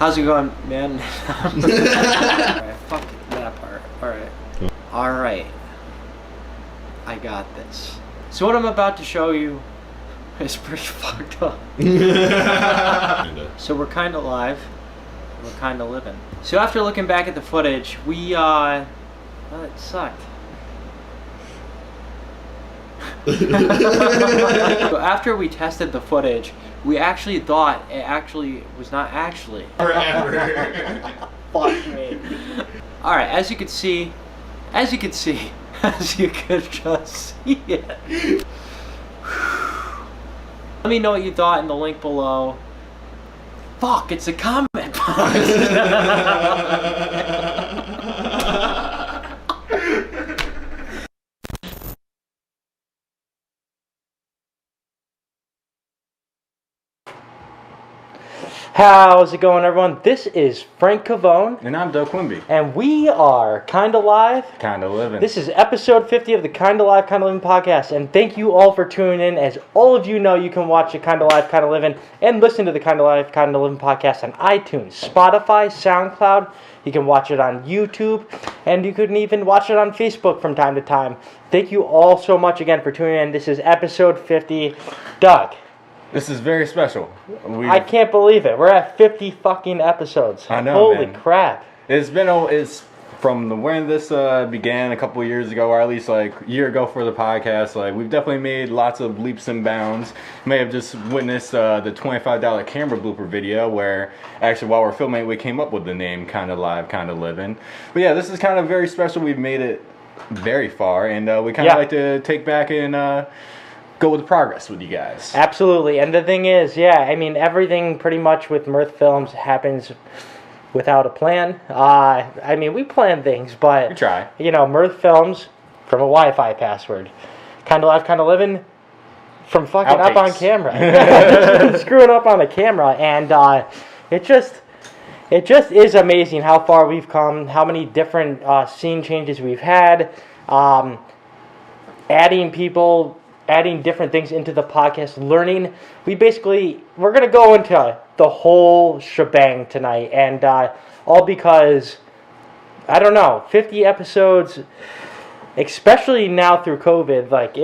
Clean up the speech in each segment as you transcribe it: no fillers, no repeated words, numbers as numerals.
How's it going, man? Alright, fuck that part. Alright. I got this. So what I'm about to show you is pretty fucked up. So we're kind of live. We're kind of living. So after looking back at the footage, well, it sucked. So after we tested the footage, we actually thought it actually was not actually. Forever. Fuck me. Alright, as you could just see it. Let me know what you thought in the link below. Fuck, it's a comment box. How's it going, everyone? This is Frank Cavone. And I'm Doug Quimby. And we are Kinda Live. Kinda Livin'. This is episode 50 of the Kinda Live, Kinda Livin' podcast. And thank you all for tuning in. As all of you know, you can watch the Kinda Live, Kinda Livin' and listen to the Kinda Live, Kinda Livin' podcast on iTunes, Spotify, SoundCloud. You can watch it on YouTube. And you can even watch it on Facebook from time to time. Thank you all so much again for tuning in. This is episode 50. Doug. This is very special. I can't believe it. We're at 50 fucking episodes. I know, Holy man. crap. It's from when this began a couple of years ago, or at least like a year ago for the podcast. Like, we've definitely made lots of leaps and bounds. You may have just witnessed the $25 camera blooper video where actually while we're filming we came up with the name Kinda Live, Kinda Livin'. But yeah, this is kind of very special. We've made it very far, and we kind of like to take back and go with the progress with you guys. Absolutely. And the thing is, I mean, everything pretty much with Mirth Films happens without a plan. I mean, we plan things, but We try. You know, Mirth Films from a Wi-Fi password. Kinda Live, Kinda Livin' from fucking Outtakes. up on camera. Screwing up on the camera. And it just is amazing how far we've come, how many different scene changes we've had, adding people, adding different things into the podcast, learning. We're going to go into the whole shebang tonight, and all because, I don't know, 50 episodes, especially now through COVID, like,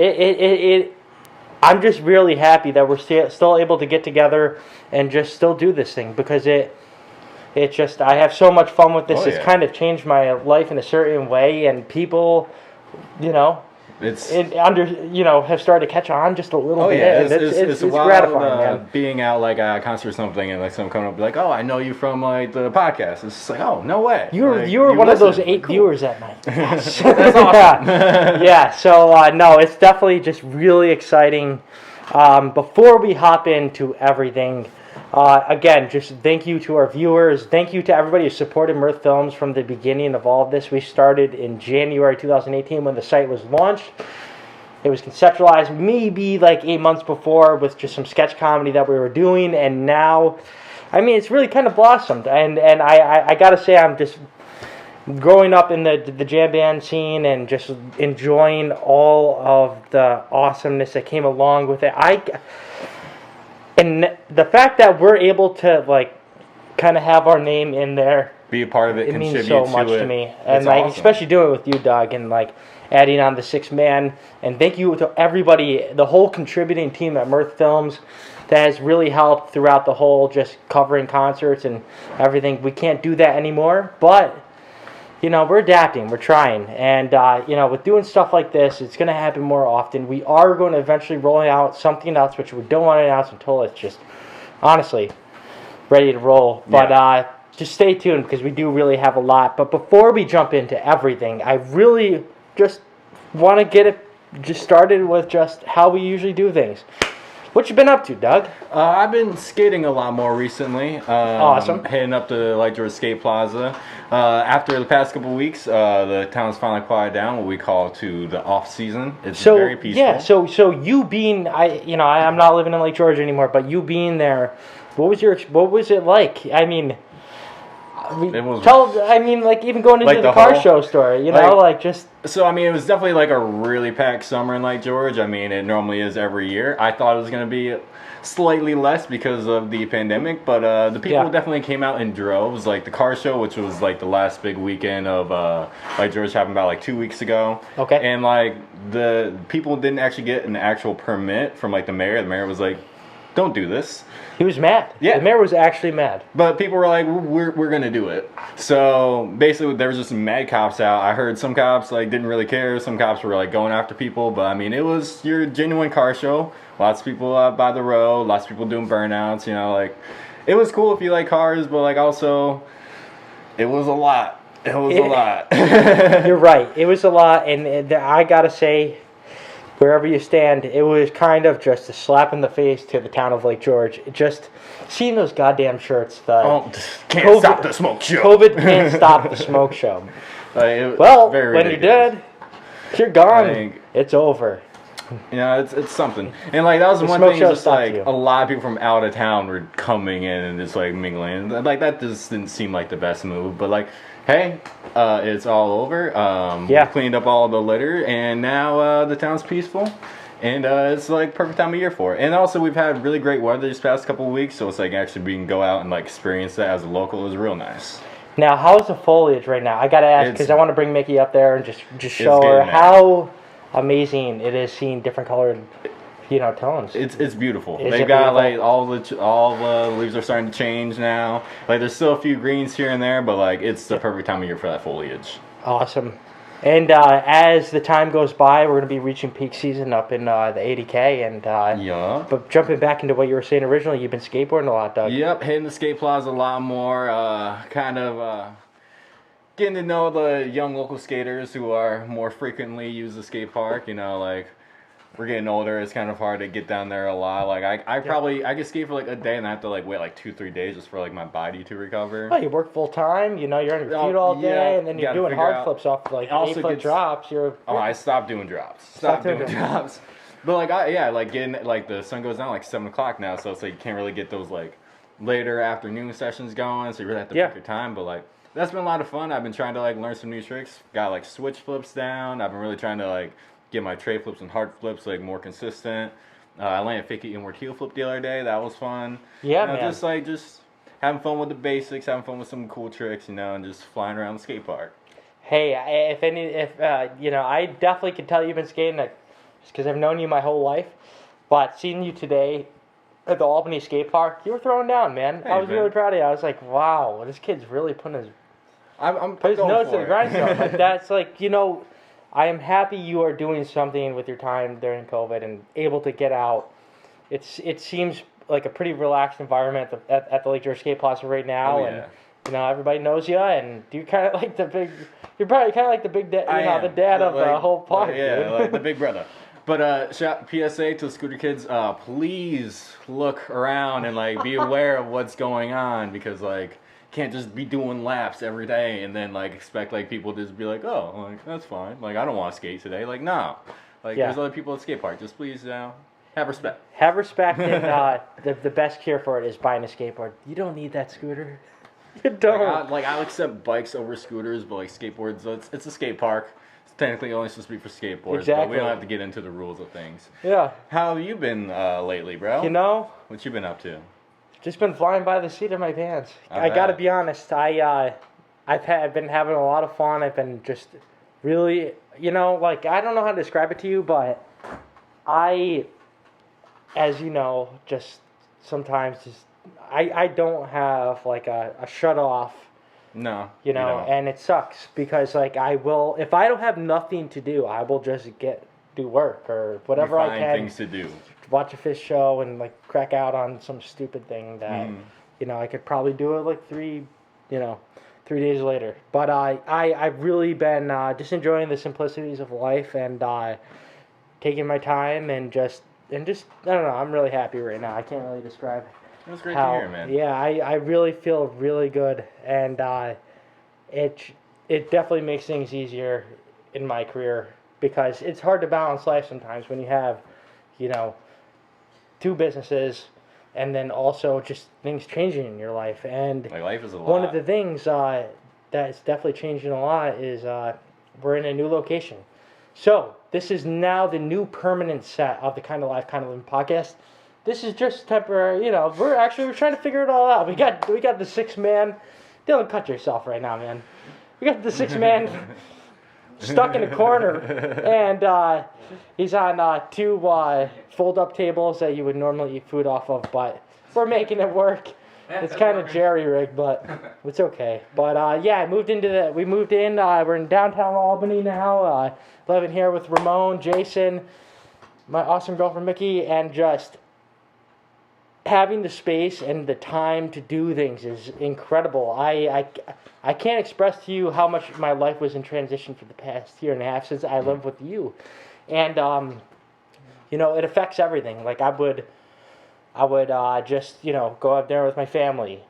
I'm just really happy that we're still able to get together and just still do this thing, because I have so much fun with this. Oh, yeah. It's kind of changed my life in a certain way, and people, you know, have started to catch on just a little bit. Yeah, It's wild, gratifying, man. being out like at a concert or something, and like someone coming up like, "Oh, I know you from like the podcast." It's just like, "Oh, no way." You were you one of those listen. 8 Cool. viewers that night. Yes. That's awesome. Yeah. So no, it's definitely just really exciting. Before we hop into everything, again, just thank you to our viewers. Thank you to everybody who supported Mirth Films from the beginning of all of this. We started in January 2018 when the site was launched. It was conceptualized maybe like 8 months before with just some sketch comedy that we were doing, and now, I mean, it's really kind of blossomed. And I gotta say, I'm just growing up in the jam band scene and just enjoying all of the awesomeness that came along with it. And the fact that we're able to like kind of have our name in there, Be a part of it, it contribute means so much to to it. me. And It's like awesome. especially doing it with you, Doug, and like adding on the 6 man. And thank you to everybody, the whole contributing team at Mirth Films that has really helped throughout the whole just covering concerts and everything. We can't do that anymore, but you know, we're adapting, we're trying. And you know, with doing stuff like this, it's going to happen more often. We are going to eventually roll out something else, which we don't want to announce until it's just honestly ready to roll. But just stay tuned, because we do really have a lot. But before we jump into everything, I really just want to get it just started with just how we usually do things. What you been up to, Doug? I've been skating a lot more recently. Awesome. Heading up to Lake George Skate Plaza. After the past couple weeks, the town's finally quieted down, what we call to the off season. It's very peaceful. Yeah, so you being, I'm not living in Lake George anymore, but you being there, what was it like? I mean, It was even going into like the the car whole- show story, just So, I mean, it was definitely like a really packed summer in Lake George. I mean, it normally is every year. I thought it was going to be slightly less because of the pandemic, but the people definitely came out in droves. Like the car show, which was like the last big weekend of Lake George, happened about like 2 weeks ago. Okay. And like the people didn't actually get an actual permit from like the mayor. The mayor was like, don't do this. he was mad. Yeah. The mayor was actually mad. But people were like, we're gonna do it. So basically, there was just some mad cops out. I heard some cops like didn't really care. Some cops were like going after people. But I mean, it was your genuine car show. Lots of people out by the road. Lots of people doing burnouts. Like it was cool if you like cars, but like also, it was a lot. It was a lot. You're right. It was a lot, and I gotta say, wherever you stand, it was kind of just a slap in the face to the town of Lake George. Just seeing those goddamn shirts. Can't stop the smoke show. COVID can't stop the smoke show. When you're dead, you're gone. It's over. It's something. And like that was one thing. Just like a lot of people from out of town were coming in and just like mingling. Like that just didn't seem like the best move. But like, hey, it's all over. We cleaned up all the litter, and now the town's peaceful, and it's like perfect time of year for it. And also, we've had really great weather these past couple of weeks, so it's like actually we can go out and like experience that as a local is real nice. Now, how's the foliage right now? I gotta ask because I want to bring Mickey up there and just show her how amazing it is seeing different colored tones. It's beautiful. They've got like all the leaves are starting to change now. Like there's still a few greens here and there, but like it's the perfect time of year for that foliage. Awesome. And as the time goes by, we're going to be reaching peak season up in the 80K. And but jumping back into what you were saying originally, you've been skateboarding a lot, Doug. Yep, hitting the skate plaza a lot more. Getting to know the young local skaters who are more frequently use the skate park. Like we're getting older. It's kind of hard to get down there a lot. Like I could skate for like a day and I have to like wait like 2-3 days just for like my body to recover. Oh, you work full time. You're on your feet all day, and then you're doing hard flips off like 8-foot drops. I stopped doing drops. Stop doing drops. But like getting like the sun goes down like 7 o'clock now, so it's like you can't really get those like later afternoon sessions going. So you really have to pick your time. But like that's been a lot of fun. I've been trying to like learn some new tricks. Got like switch flips down. I've been really trying to like get my tray flips and hard flips like more consistent. I landed a fake inward heel flip the other day. That was fun. Yeah, man. Just having fun with the basics, having fun with some cool tricks, and just flying around the skate park. Hey, I definitely can tell you've been skating just because I've known you my whole life. But seeing you today at the Albany skate park, you were throwing down, man. Hey, I was really proud of you. I was like, wow, this kid's really putting his nose to the grindstone. Like that's like I am happy you are doing something with your time during COVID and able to get out. It seems like a pretty relaxed environment at the Lake George Skate Plaza right now, and everybody knows you, and you're kind of like the big. You're probably kind of like the big dad, the dad of the whole park. Like the big brother. But PSA to the scooter kids, please look around and like be aware of what's going on because like. Can't just be doing laps every day and then like expect like people to just be like, oh, like that's fine. Like I don't want to skate today. Like no, like there's other people at the skate park. Just please have respect. Have respect, and the best cure for it is buying a skateboard. You don't need that scooter. You don't. I'll accept bikes over scooters, but like skateboards, it's a skate park. It's technically only supposed to be for skateboards, exactly. But we don't have to get into the rules of things. Yeah. How have you been lately, bro? What you been up to? Just been flying by the seat of my pants. I gotta be honest. I've been having a lot of fun. I've been just really, I don't know how to describe it to you, but I, as you know, just sometimes I don't have like a shut off. No. And it sucks because like I will, if I don't have nothing to do, I will just do work or whatever I can. Find things to do. Watch a fish show and like crack out on some stupid thing that I could probably do it like 3 days later. But I've really been just enjoying the simplicities of life and taking my time and just I don't know. I'm really happy right now. I can't really describe. That's great to hear, man. Yeah, I really feel really good, and it definitely makes things easier in my career because it's hard to balance life sometimes when you have 2 businesses, and then also just things changing in your life. And Like life is a lot. one of the things that's definitely changing a lot is we're in a new location. So this is now the new permanent set of the Kind of Life, Kind of Living podcast. This is just temporary. You know, we're trying to figure it all out. We got the 6-man. Dylan, cut yourself right now, man. We got the 6-man stuck in a corner, and he's on 2 fold-up tables that you would normally eat food off of, but we're making it work. It's kind of jerry-rigged, but it's okay. But yeah, we moved in. We're in downtown Albany now. Living here with Ramon, Jason, my awesome girlfriend Mickey, and just having the space and the time to do things is incredible. I can't express to you how much my life was in transition for the past year and a half since I lived with you, and you know, it affects everything. Like I would just, you know, go out there with my family.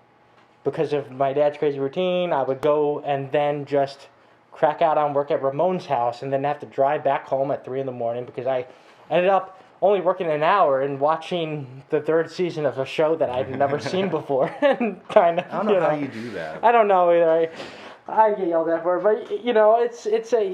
Because of my dad's crazy routine, I would go and then just crack out on work at Ramon's house and then have to drive back home at 3 in the morning because I ended up only working an hour and watching the 3rd season of a show that I'd never seen before. And kind of, I don't know how you do that. I don't know either. I get yelled at for it, but you know, it's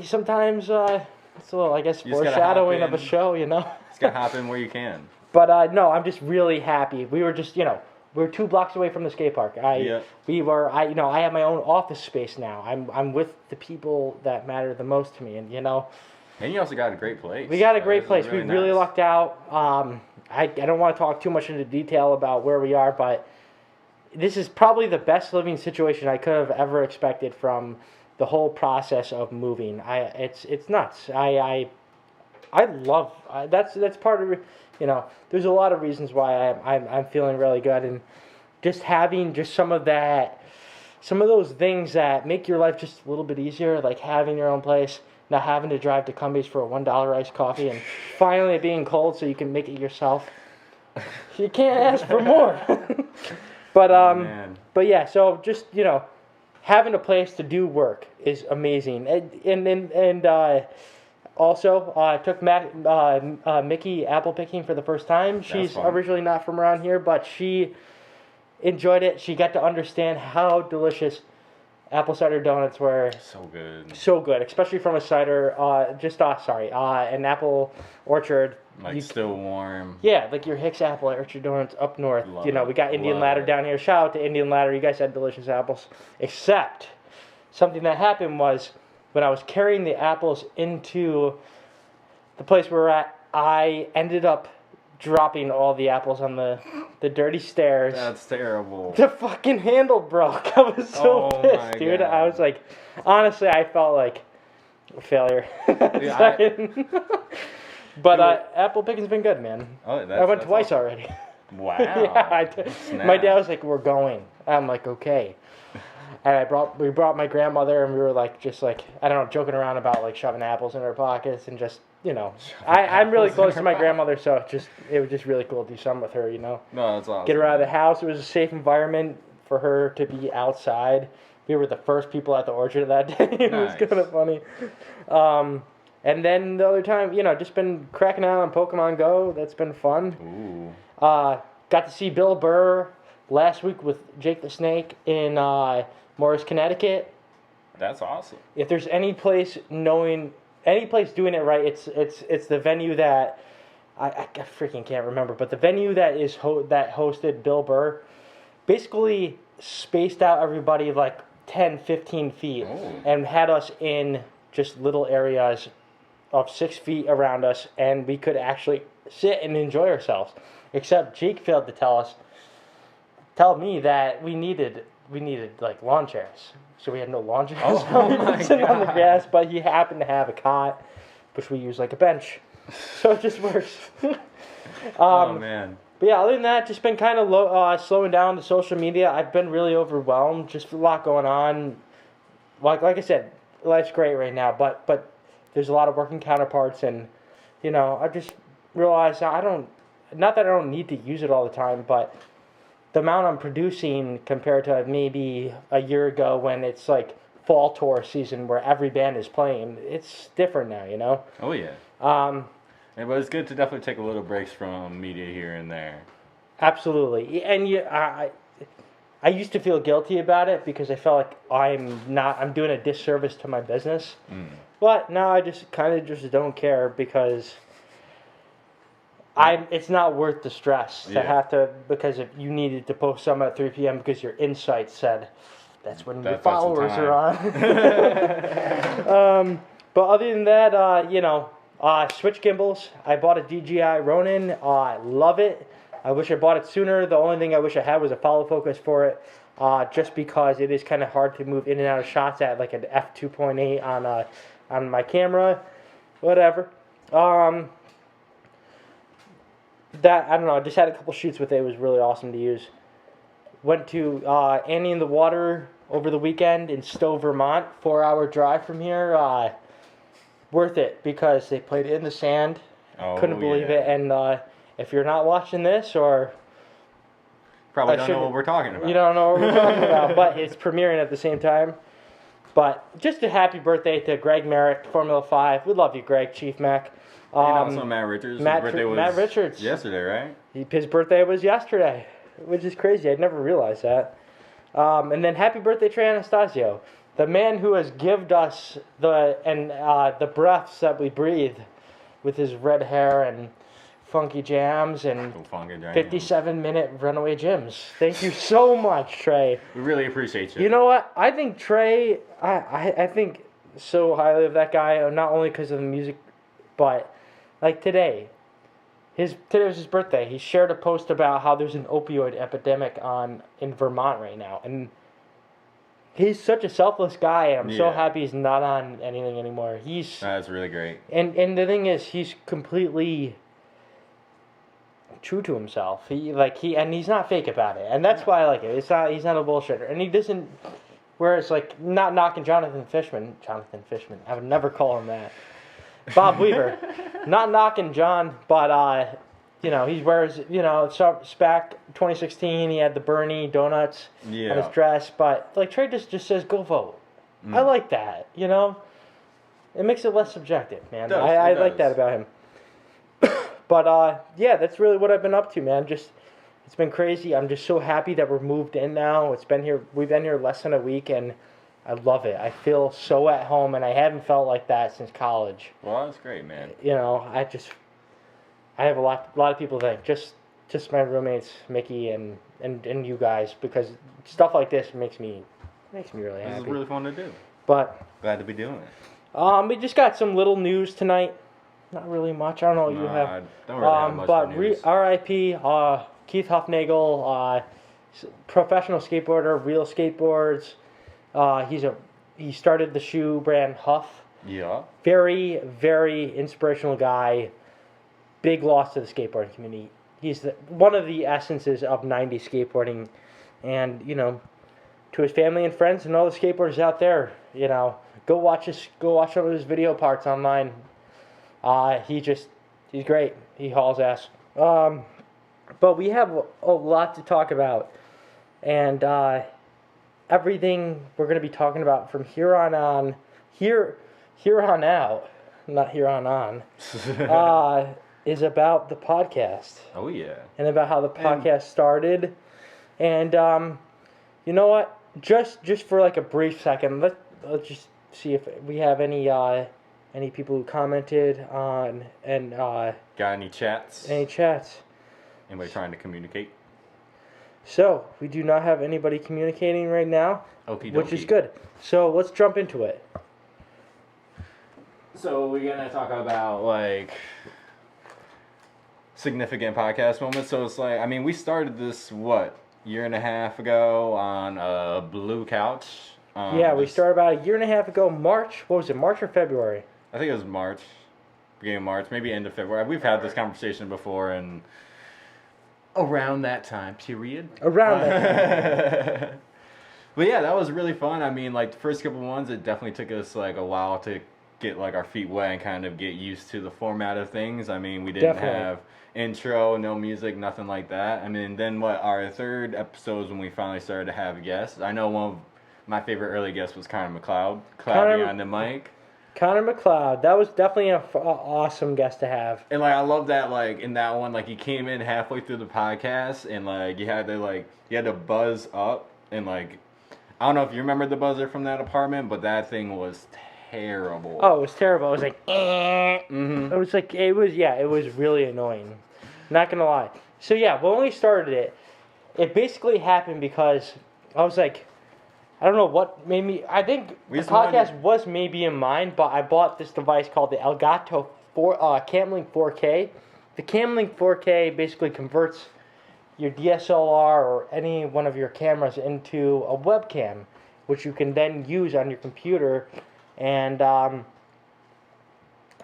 sometimes it's a little, I guess, foreshadowing of a show, you know. Just gotta hop in where you can. But no, I'm just really happy. We were just, you know, we're 2 blocks away from the skate park. I have my own office space now. I'm with the people that matter the most to me, and you know. And you also got a great place. We got a great place. Really we really nice. lucked out. I don't want to talk too much into detail about where we are, but this is probably the best living situation I could have ever expected from the whole process of moving. It's nuts. I love that's part of, you know, there's a lot of reasons why I'm feeling really good, and just having just some of those things that make your life just a little bit easier, like having your own place, not having to drive to Cumbies for a $1 iced coffee, and finally it being cold so you can make it yourself. You can't ask for more. But yeah, so just, you know, having a place to do work is amazing, and also, I took Mickey apple picking for the first time. She's originally not from around here, but she enjoyed it. She got to understand how delicious apple cider donuts were. So good. So good, especially from a cider, an apple orchard. Like still warm. Yeah, like your Hicks apple orchard donuts up north. Love you know, we got Indian Ladder down here. Shout out to Indian Ladder. You guys had delicious apples. Except, something that happened was, when I was carrying the apples into the place where we're at, I ended up dropping all the apples on the dirty stairs. That's terrible. The fucking handle broke. I was so pissed, dude. God. I was like, honestly, I felt like a failure. But apple picking's been good, man. Oh, I went twice already. Wow. Yeah, my dad was like, "We're going." I'm like, "Okay." And we brought my grandmother, and we were like, just like, I don't know, joking around about like shoving apples in her pockets, and just, you know, I'm really close to my grandmother, so it was just really cool to do something with her, you know. No, that's awesome. Get her out of the house. It was a safe environment for her to be outside. We were the first people at the orchard that day. It was kind of funny. And then the other time, you know, just been cracking out on Pokemon Go. That's been fun. Ooh. Got to see Bill Burr last week with Jake the Snake in Morris, Connecticut. That's awesome. If there's any place doing it right, it's the venue that I freaking can't remember, but the venue that that hosted Bill Burr basically spaced out everybody like 10, 15 feet and had us in just little areas of 6 feet around us, and we could actually sit and enjoy ourselves. Except Jake failed to tell me that we needed like lawn chairs. So we had no lawn chairs. Oh, We were sitting on the grass, but he happened to have a cot, which we use like a bench. So it just works. Oh man. But yeah, other than that, just been kind of slowing down the social media. I've been really overwhelmed. Just a lot going on. Like I said, life's great right now, but there's a lot of working counterparts, and you know, I just realized not that I don't need to use it all the time, but the amount I'm producing compared to maybe a year ago when it's like fall tour season where every band is playing, it's different now, you know? Oh yeah. Yeah, but it's good to definitely take a little breaks from media here and there. Absolutely, and I used to feel guilty about it because I felt like I'm doing a disservice to my business. But now I just kind of just don't care because it's not worth the stress to have to, because if you needed to post some at 3 p.m. because your insight said that's when your followers are on. But other than that, switch gimbals. I bought a DJI Ronin. I love it. I wish I bought it sooner. The only thing I wish I had was a follow focus for it, just because it is kind of hard to move in and out of shots at like an f2.8 on my camera. Whatever. That, I don't know, I just had a couple shoots with it. It was really awesome to use. Went to Annie in the Water over the weekend in Stowe, Vermont. 4-hour drive from here. Worth it because they played in the sand. Couldn't believe it. And if you're not watching this, or probably don't know what we're talking about. You don't know what we're talking about, but it's premiering at the same time. But just a happy birthday to Greg Merrick, Formula 5. We love you, Greg, Chief Mac. And also Matt Richards. His birthday was Matt Richards. Yesterday, right? His birthday was yesterday, which is crazy. I'd never realized that. And then happy birthday, Trey Anastasio, the man who has given us the breaths that we breathe with his red hair and funky jams and 57-minute runaway gyms. Thank you so much, Trey. We really appreciate you. You know what? I think Trey, I think so highly of that guy, not only because of the music, but like today was his birthday. He shared a post about how there's an opioid epidemic in Vermont right now, and he's such a selfless guy. And I'm so happy he's not on anything anymore. That's really great. And the thing is, he's completely true to himself. He's not fake about it, and that's why I like it. He's not a bullshitter, and he doesn't. Whereas like not knocking Jonathan Fishman, I would never call him that. Bob Weaver, not knocking John, but he wears SPAC 2016. He had the Bernie donuts on his dress, but like Trey just says go vote. I like that. It makes it less subjective, man. I like that about him. But that's really what I've been up to, man. Just it's been crazy. I'm just so happy that we're moved in now. We've been here less than a week, and I love it. I feel so at home, and I haven't felt like that since college. Well, that's great, man. I have a lot of people think just my roommates, Mickey and you guys, because stuff like this makes me really happy. This is really fun to do. But glad to be doing it. We just got some little news tonight. Not really much. I don't know what you have. I don't really have much but news. R.I.P. Keith Huffnagel, professional skateboarder, Real Skateboards. He started the shoe brand Huff. Yeah. Very, very inspirational guy. Big loss to the skateboarding community. He's one of the essences of 90s skateboarding. And, to his family and friends and all the skateboarders out there, go watch some of his video parts online. He's great. He hauls ass. But we have a lot to talk about. And, everything we're going to be talking about from here on out, not here on, is about the podcast. Oh, yeah. And about how the podcast started. And, you know what? Just for like a brief second, let's just see if we have any people who commented on and got any chats? Any chats? Anybody trying to communicate? So, we do not have anybody communicating right now, which is good. So, let's jump into it. So, we're going to talk about, significant podcast moments. So, it's we started this, year and a half ago on a blue couch. We started about a year and a half ago, March. What was it, March or February? I think it was March. Beginning of March, maybe end of February. We've had this conversation before, and around that time period. Around that time. But yeah, that was really fun. The first couple ones, it definitely took us a while to get our feet wet and kind of get used to the format of things. We didn't have intro, no music, nothing like that. Then our third episode when we finally started to have guests. I know one of my favorite early guests was Connor McLeod, Cloudy on the mic. Connor McLeod. That was definitely an awesome guest to have. And like I love that like in that one like he came in halfway through the podcast and like you had to buzz up and like I don't know if you remember the buzzer from that apartment, but that thing was terrible. Oh, it was terrible. It was like, it was really annoying. Not gonna lie. So yeah, when we started it basically happened because I was like, I don't know what made me. I think the podcast was maybe in mind, but I bought this device called the Elgato Camlink 4K. The Camlink 4K basically converts your DSLR or any one of your cameras into a webcam, which you can then use on your computer. And I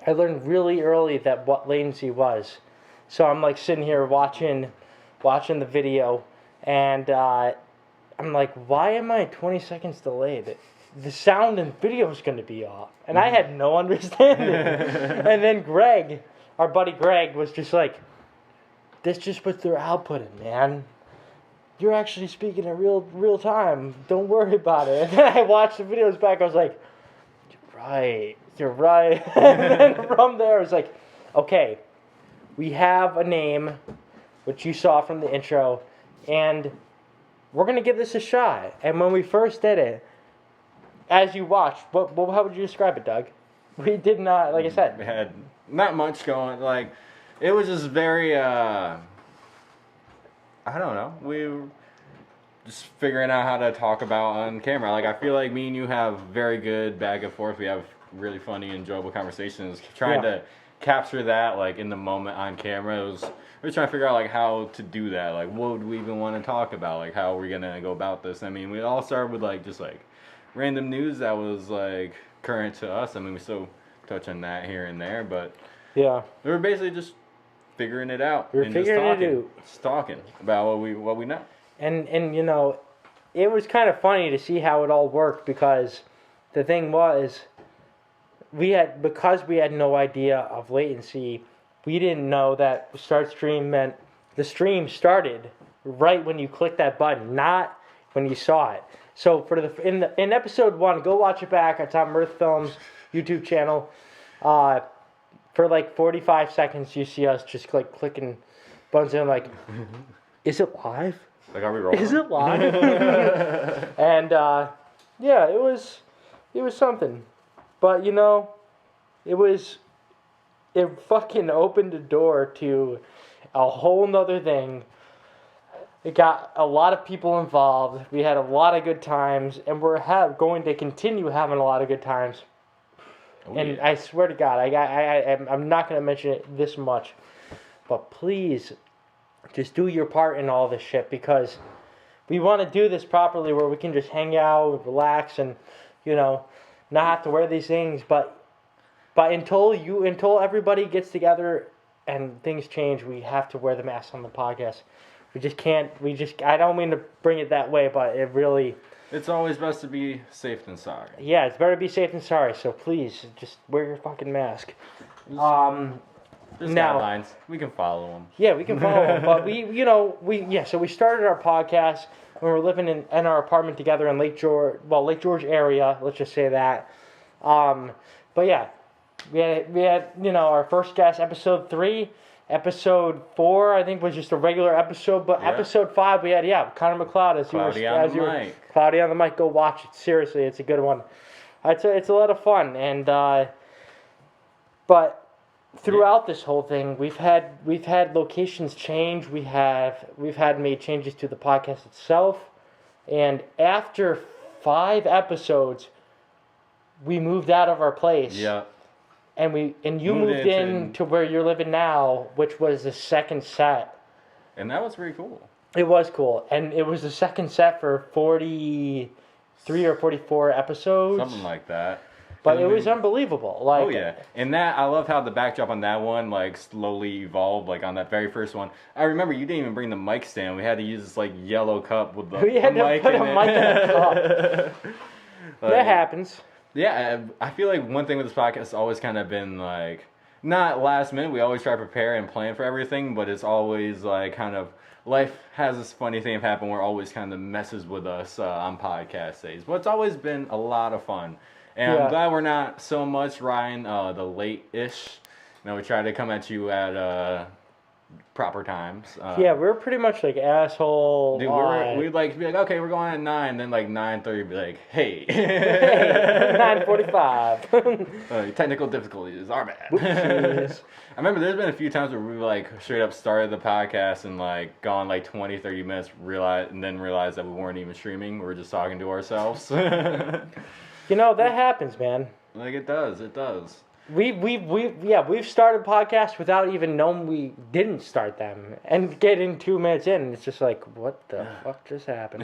learned really early that what latency was. So I'm like sitting here watching the video, and I'm like, why am I 20 seconds delayed? The sound and video is going to be off. And I had no understanding. And then Greg, our buddy Greg, was just like, that's just what they're outputting, man. You're actually speaking in real time. Don't worry about it. And then I watched the videos back. I was like, you're right. And then from there, I was like, okay, we have a name, which you saw from the intro, and we're going to give this a shot. And when we first did it, as you watched, how would you describe it, Doug? We did not, like I said. We had not much going. Like, it was just very, I don't know. We were just figuring out how to talk about on camera. Like, I feel like me and you have very good back and forth. We have really funny, enjoyable conversations. Trying to capture that, like, in the moment on camera. We were trying to figure out, like, how to do that. Like, what would we even want to talk about? Like, how are we going to go about this? I mean, we all started with, like, just, like, random news that was, like, current to us. I mean, we still touch on that here and there, but yeah, we were basically just figuring it out. We're figuring it out. Just talking about what we know. And you know, it was kind of funny to see how it all worked, because the thing was, because we had no idea of latency, we didn't know that start stream meant the stream started right when you clicked that button, not when you saw it. So in episode 1, go watch it back. It's on Mirth Films YouTube channel. For like 45 seconds, you see us just like clicking buttons and like, is it live? Like, are we rolling? Is it live? And yeah, it was something. But you know, it fucking opened the door to a whole nother thing. It got a lot of people involved. We had a lot of good times, and we're going to continue having a lot of good times. Oh, and yeah. I swear to God, I'm not going to mention it this much, but please, just do your part in all this shit, because we want to do this properly, where we can just hang out and relax, and you know, not have to wear these things. But until everybody gets together and things change, we have to wear the mask on the podcast. We just can't. I don't mean to bring it that way, but it really. It's always best to be safe than sorry. Yeah, it's better to be safe than sorry. So please, just wear your fucking mask. There's guidelines. We can follow them. Yeah, we can follow them. But so we started our podcast when we were living in our apartment together in Lake George area. Let's just say that. But yeah, we had our first guest, episode 3. Episode 4, I think, was just a regular episode, but Episode 5, we had Connor McLeod as Cloudy on the mic. Cloudy on the mic. Go watch it. Seriously, it's a good one. It's a lot of fun, and but throughout this whole thing, we've had locations change. We've had made changes to the podcast itself, and after 5 episodes, we moved out of our place. Yeah. And you moved in to where you're living now, which was the second set. And that was pretty cool. It was cool. And it was the second set for 43 or 44 episodes. Something like that. But it was unbelievable. Like, oh, yeah. And that, I love how the backdrop on that one, like, slowly evolved, like, on that very first one. I remember you didn't even bring the mic stand. We had to use this, like, yellow cup with the mic in it. We had to put a mic in a cup. That happens. Yeah, I feel like one thing with this podcast has always kind of been, like, not last minute. We always try to prepare and plan for everything, but it's always, like, kind of, life has this funny thing happen where it always kind of messes with us on podcast days. But it's always been a lot of fun. And Yeah. I'm glad we're not so much riding the late-ish. We try to come at you at proper times. Yeah, we're pretty much like asshole. Dude, we'd like be like, okay, we're going at 9, then like 9:30, be like, hey, Hey, 9:45. Technical difficulties are bad. Whoopsies. I remember there's been a few times where we like straight up started the podcast and like gone like 20, 30 minutes, and then realized that we weren't even streaming. We were just talking to ourselves. You know, that happens, man. Like it does. We've started podcasts without even knowing we didn't start them, and getting 2 minutes in, and it's just like, what the fuck just happened?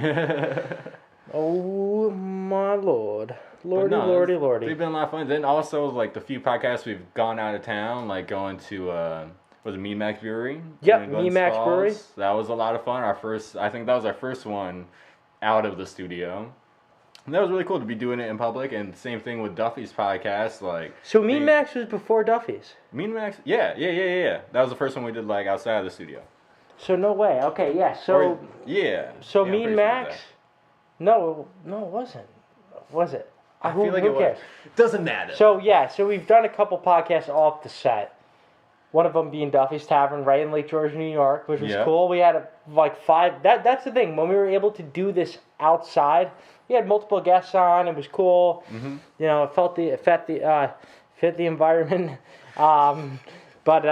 Oh my lord, lordy. They've been a lot of fun. Then also like the few podcasts we've gone out of town, like going to was it Mean Max Brewery? Yep, Mean Max Brewery. That was a lot of fun. I think that was our first one out of the studio. And that was really cool to be doing it in public, and same thing with Duffy's podcast. Like, So Mean Max was before Duffy's. Mean Max, yeah. That was the first one we did like outside of the studio. So no way. Okay, yeah. So So I'm Mean pretty sure Max? of No, it wasn't. Was it? that. I feel like it was. Doesn't matter. So we've done a couple podcasts off the set. One of them being Duffy's Tavern, right in Lake George, New York, which was cool. We had like 5. That's the thing. When we were able to do this outside, we had multiple guests on. It was cool. Mm-hmm. You know, it fit the environment. But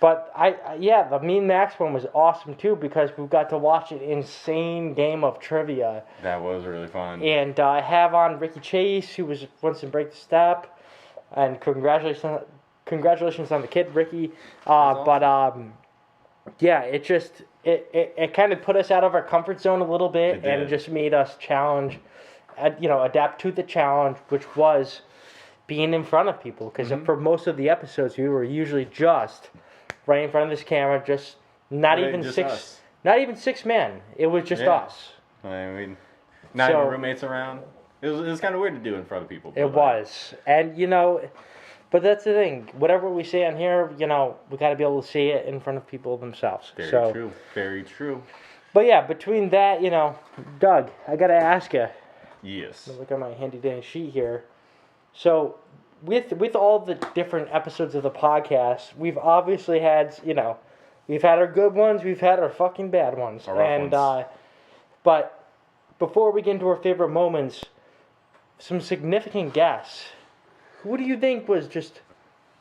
the Mean Max one was awesome too, because we got to watch an insane game of trivia. That was really fun. And I have on Ricky Chase, who was once in Break the Step, and congratulations on the kid, Ricky. Awesome. It kind of put us out of our comfort zone a little bit, and it just made us adapt to the challenge, which was being in front of people. Because for most of the episodes, we were usually just right in front of this camera, just not even 6 men. It was just us. I mean, not even roommates around. It was kind of weird to do in front of people. It was, and but that's the thing. Whatever we say on here, we got to be able to say it in front of people themselves. Very true. But yeah, between that, Doug, I got to ask you. Yes. Look at my handy dandy sheet here. So, with all the different episodes of the podcast, we've obviously had, we've had our good ones, we've had our fucking bad ones. Our rough ones. But before we get into our favorite moments, some significant guests. Who do you think was just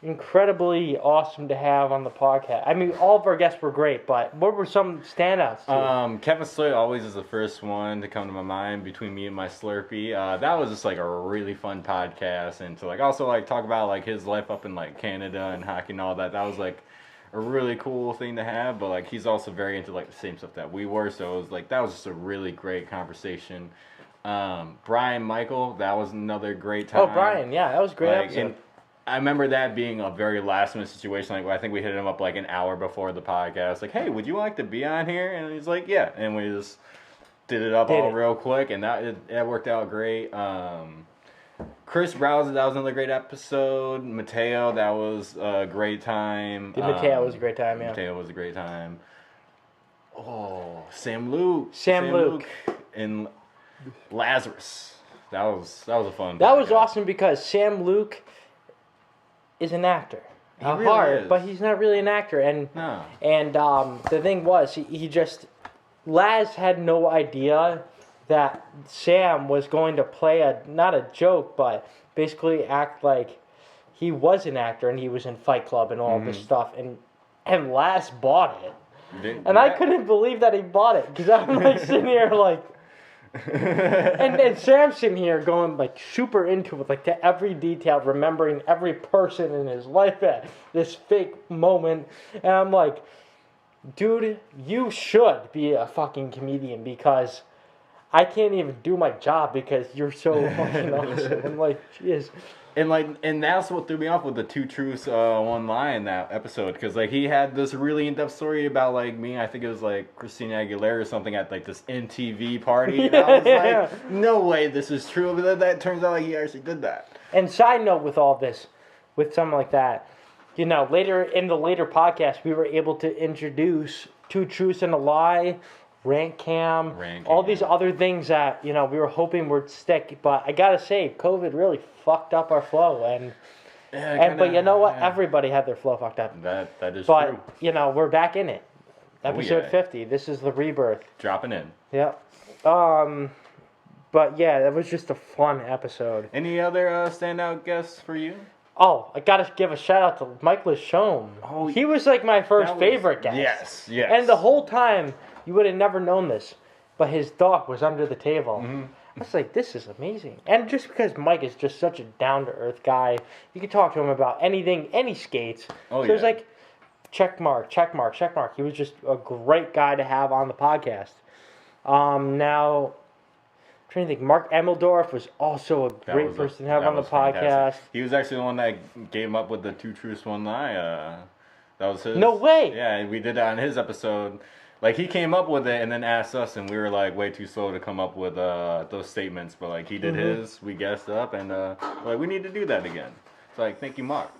incredibly awesome to have on the podcast? I mean, all of our guests were great, but what were some standouts to you? Kevin Slate always is the first one to come to my mind between me and my Slurpee. That was just like a really fun podcast, and to also talk about his life up in Canada and hockey and all that. That was a really cool thing to have, but he's also very into the same stuff that we were, so it was that was just a really great conversation. Brian Michael, that was another great time. Oh, Brian, yeah, that was a great episode. And I remember that being a very last minute situation. I think we hit him up an hour before the podcast. Hey, would you like to be on here? And he's like, yeah. And we just did it up real quick, and that worked out great. Chris Browser, that was another great episode. Mateo, that was a great time. Mateo was a great time, yeah. Mateo was a great time. Oh, Sam Luke. And Lazarus. That was a fun. That was awesome because Sam Luke is an actor. He really is. But he's not really an actor. And the thing was, Laz had no idea that Sam was going to play not a joke, but basically act like he was an actor and he was in Fight Club and all this stuff. And Laz bought it. I couldn't believe that he bought it, because I'm sitting here and Sam's sitting here going super into it, to every detail, remembering every person in his life at this fake moment. And I'm like, dude, you should be a fucking comedian, because I can't even do my job because you're so fucking awesome. I'm like, jeez. And that's what threw me off with the two truths, one lie in that episode, because he had this really in-depth story about me. I think it was Christina Aguilera or something at this MTV party. And I was no way this is true. But then that turns out he actually did that. And side note with all this, with something like that, later in the later podcast, we were able to introduce Two Truths and a Lie Rant Cam, Rant all Cam. these other things that we were hoping would stick. But I gotta say, COVID really fucked up our flow, but you know what? Yeah. Everybody had their flow fucked up. That is But true. we're back in it. Episode yeah. 50. This is the rebirth. Dropping in. Yep. But yeah, that was just a fun episode. Any other standout guests for you? Oh, I gotta give a shout out to Mike Lachaume. Oh, he was like my first that was- favorite guest. Yes. And the whole time, you would have never known this, but his dog was under the table. Mm-hmm. I was like, this is amazing. And just because Mike is just such a down-to-earth guy, you can talk to him about anything, any skates. Oh, so it was yeah. like, check mark. He was just a great guy to have on the podcast. Now, I'm trying to think, Mark Emmeldorf was also a great person to have on the podcast. Fantastic. He was actually the one that gave him up with the 2 truths, 1 lie. That was his. No way! Yeah, we did that on his episode. Like, he came up with it and then asked us, and we were, like, way too slow to come up with those statements. But, like, he did his, we guessed up, and, like, we need to do that again. It's like, thank you, Mark.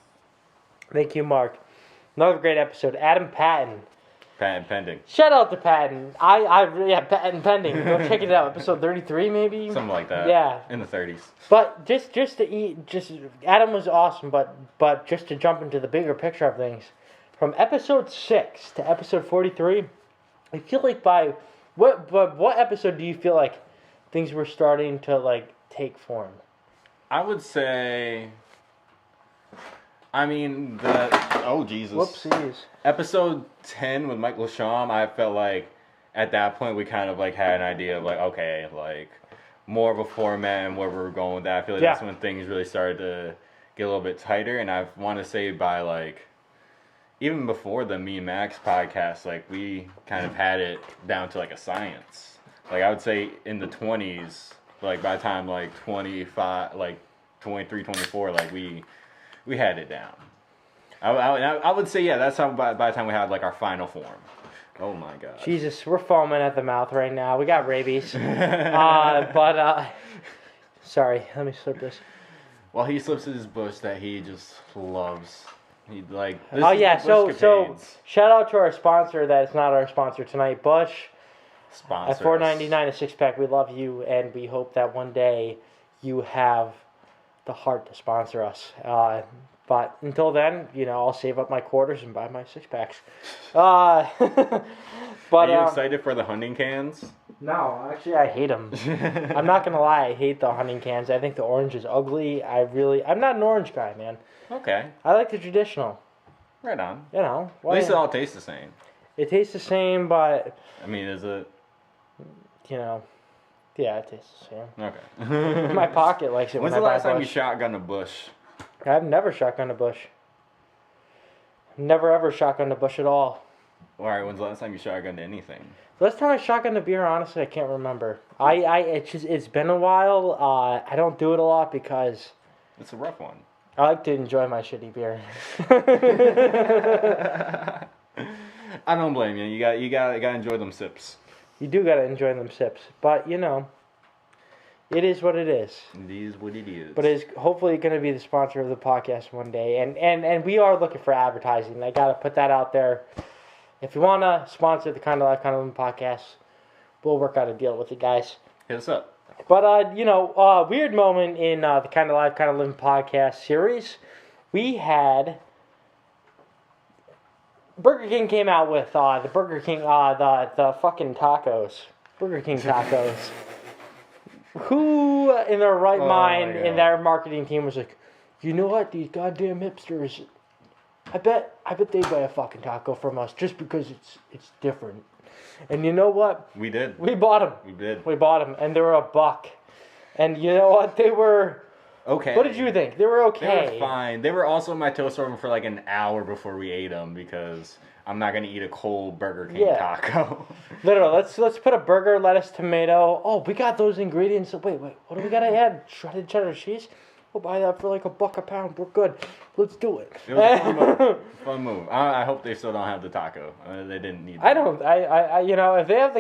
Thank you, Mark. Another great episode. Adam Patton. Patent pending. Shout out to Patton. Patton pending. Go check it out. Episode 33, maybe? Something like that. Yeah. In the 30s. But just to Adam was awesome, but just to jump into the bigger picture of things, from episode 6 to episode 43, I feel like what episode do you feel like things were starting to like take form? I would say, oh Jesus. Whoopsies. Episode 10 with Mike Lachaume, I felt like at that point we kind of like had an idea of like, okay, like more of a format and where we were going with that. I feel like that's when things really started to get a little bit tighter. And I want to say by like, even before the Me and Max podcast, like we kind of had it down to like a science. Like I would say in the 20s, like by the time like 25, like 23, 24, like we had it down. I would say, yeah, that's how by the time we had like our final form. Oh my God. Jesus, we're foaming at the mouth right now. We got rabies. Sorry, let me slip this. Well, he slips his bush that he just loves. He like. Oh yeah, so Bushcapades. shout out to our sponsor that is not our sponsor tonight, Bush. Sponsors. At $4.99 a 6-pack, we love you, and we hope that one day you have the heart to sponsor us. But until then, I'll save up my quarters and buy my 6-packs. But are you excited for the hunting cans? No, actually, I hate them. I'm not gonna lie, I hate the hunting cans. I think the orange is ugly. I'm not an orange guy, man. Okay. I like the traditional. Right on. At least it all tastes the same. It tastes the same, but is it? yeah, it tastes the same. Okay. My pocket likes it. When's when the I buy last time you Bush. shotgun a bush? I've never shotgunned a bush. Never ever shotgunned a bush at all. All right. When's the last time you shotgunned anything? Last time I shotgunned a beer, honestly, I can't remember. It's been a while. I don't do it a lot because It's a rough one. I like to enjoy my shitty beer. I don't blame you. You got to enjoy them sips. You do gotta enjoy them sips, but it is what it is. It is what it is. But it's hopefully going to be the sponsor of the podcast one day, and we are looking for advertising. I gotta put that out there. If you wanna sponsor the Kind of Life, Kind of Living podcast, we'll work out a deal with you guys. Hit us up. But weird moment in the Kind of Life, Kind of Living podcast series. We had Burger King came out with the Burger King the fucking tacos, Burger King tacos. Who in their right mind in their marketing team was like, you know what, these goddamn hipsters, I bet they buy a fucking taco from us just because it's different. And you know what? We did. We bought them. We did. We bought them, and they were $1. And you know what? They were okay. What did you think? They were okay. They were fine. They were also in my toaster oven for like an hour before we ate them because I'm not gonna eat a cold Burger King taco. Literally, let's put a burger, lettuce, tomato. Oh, we got those ingredients. Wait, what do we gotta add? Shredded cheddar cheese? We'll buy that for like $1 a pound. We're good. Let's do it. It was a fun move. Fun move. I hope they still don't have the taco. They didn't need. I don't. I if they have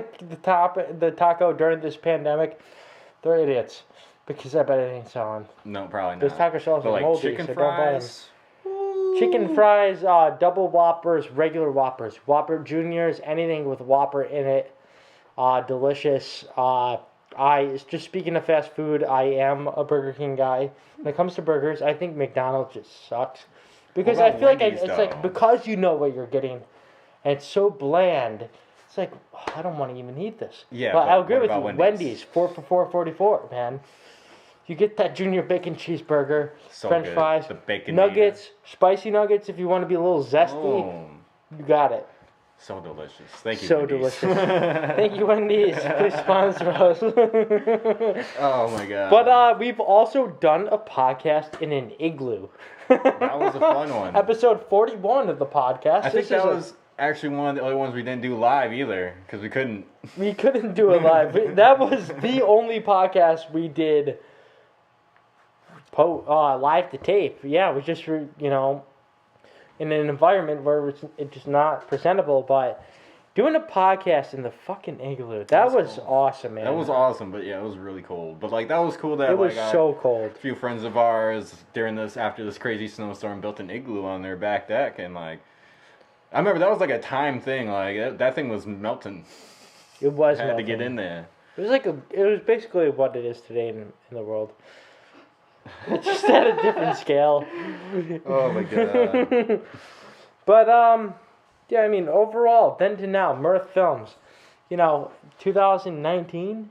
the taco during this pandemic, they're idiots because I bet it ain't selling. No, probably not. Those taco shells are like moldy, chicken so don't buy them. fries. Chicken fries, double Whoppers, regular Whoppers, Whopper Juniors, anything with Whopper in it. delicious. Just speaking of fast food, I am a Burger King guy. When it comes to burgers, I think McDonald's just sucks because What I about feel like Wendy's, it's like though? because you know what you're getting, and it's so bland. It's like I don't want to even eat this. Yeah, but but I agree what with you. about Wendy's 4 for $4.44, man. You get that junior bacon cheeseburger, So French good. fries, The bacon nuggets, spicy nuggets. If you want to be a little zesty, Oh, you got it. so delicious. Thank you, So Wendy's. delicious. Thank you, Wendy's. Please sponsor us. Oh my god. But we've also done a podcast in an igloo. That was a fun one. Episode 41 of the podcast. I think that was actually one of the only ones we didn't do live either, because we couldn't. We couldn't do it live. That was the only podcast we did live to tape. Yeah, it was just, in an environment where it's just not presentable, but doing a podcast in the fucking igloo, that was cool. awesome, man. That was awesome, but yeah, it was really cold. But like that was cool that It was so cold. a few friends of ours after this crazy snowstorm built an igloo on their back deck, and like I remember that was like a time thing. Like that thing was melting. It was Had melting. to get in there. It was basically what it is today in the world. It's just at a different scale. Oh my god. But yeah, I mean overall, then to now, Mirth Films, 2019.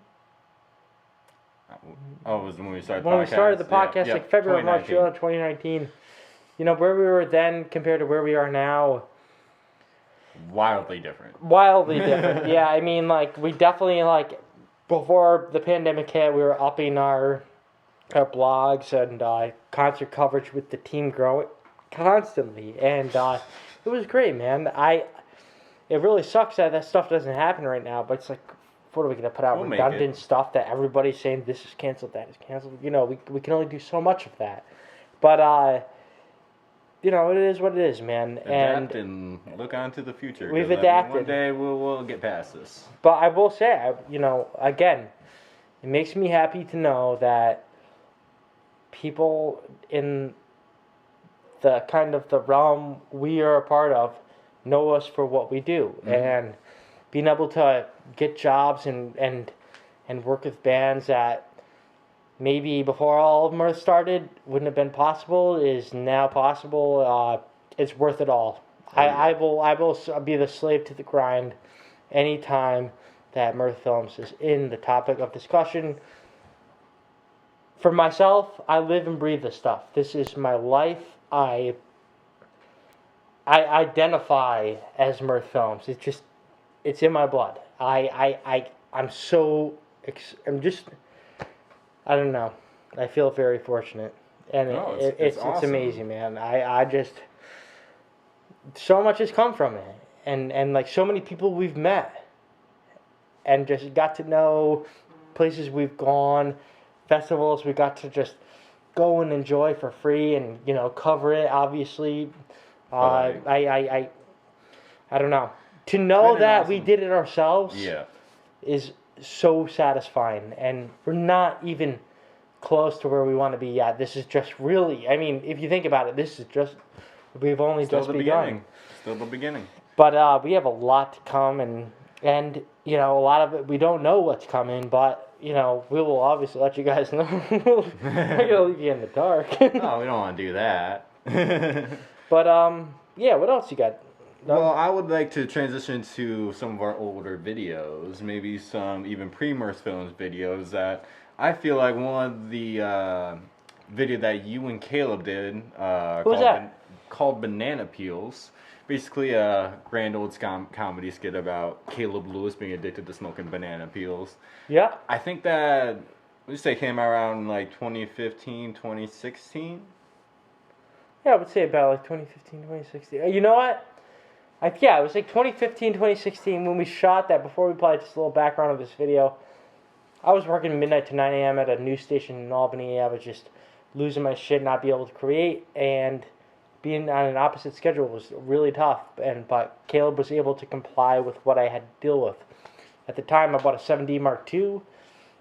Oh, it was when we started. When we started the Yeah, podcast, yeah, like February, March, 2019. 2019. Where we were then compared to where we are now. Wildly different. Wildly different. Yeah, I mean, like we definitely before the pandemic hit, we were upping our blogs and concert coverage with the team growing constantly, and it was great, man. It really sucks that stuff doesn't happen right now, but it's like, what are we gonna put out We'll make redundant it. stuff that everybody's saying this is canceled, that is canceled? We can only do so much of that, but it is what it is, man. Adapt and look on to the future. We've 'cause, adapted. One day we'll get past this. But I will say, again, it makes me happy to know that people in the kind of the realm we are a part of know us for what we do. Mm-hmm. And being able to get jobs and work with bands that maybe before all of Mirth started wouldn't have been possible is now possible. It's worth it all. I will be the slave to the grind anytime that Mirth Films is in the topic of discussion. For myself, I live and breathe this stuff. This is my life. I identify as Mirth Films. It's in my blood. I'm just, I don't know. I feel very fortunate. And No, it's awesome. amazing, man. I just, so much has come from it. And like so many people we've met. And just got to know places we've gone, festivals we got to just go and enjoy for free and, cover it, obviously. I don't know. To know that awesome. we did it ourselves Yeah. is so satisfying. And we're not even close to where we want to be yet. This is just really, I mean, if you think about it, we've only Still just the begun. beginning. Still the beginning. But we have a lot to come, and a lot of it we don't know what's coming, but we will obviously let you guys know. We're not gonna leave you in the dark. No, we don't want to do that. But yeah, what else you got? Well, I would like to transition to some of our older videos, maybe some even pre-Mirth Films videos that I feel like one of the video that you and Caleb did Who's that? Called Banana Peels. Basically a grand old comedy skit about Caleb Lewis being addicted to smoking banana peels. Yeah. I think that, let's say, came out around like 2015, 2016. Yeah, I would say about like 2015, 2016. You know what? It was like 2015, 2016 when we shot that. Before we played just a little background of this video, I was working midnight to 9 a.m. at a news station in Albany. I was just losing my shit, not be able to create, and being on an opposite schedule was really tough. But Caleb was able to comply with what I had to deal with. At the time, I bought a 7D Mark II.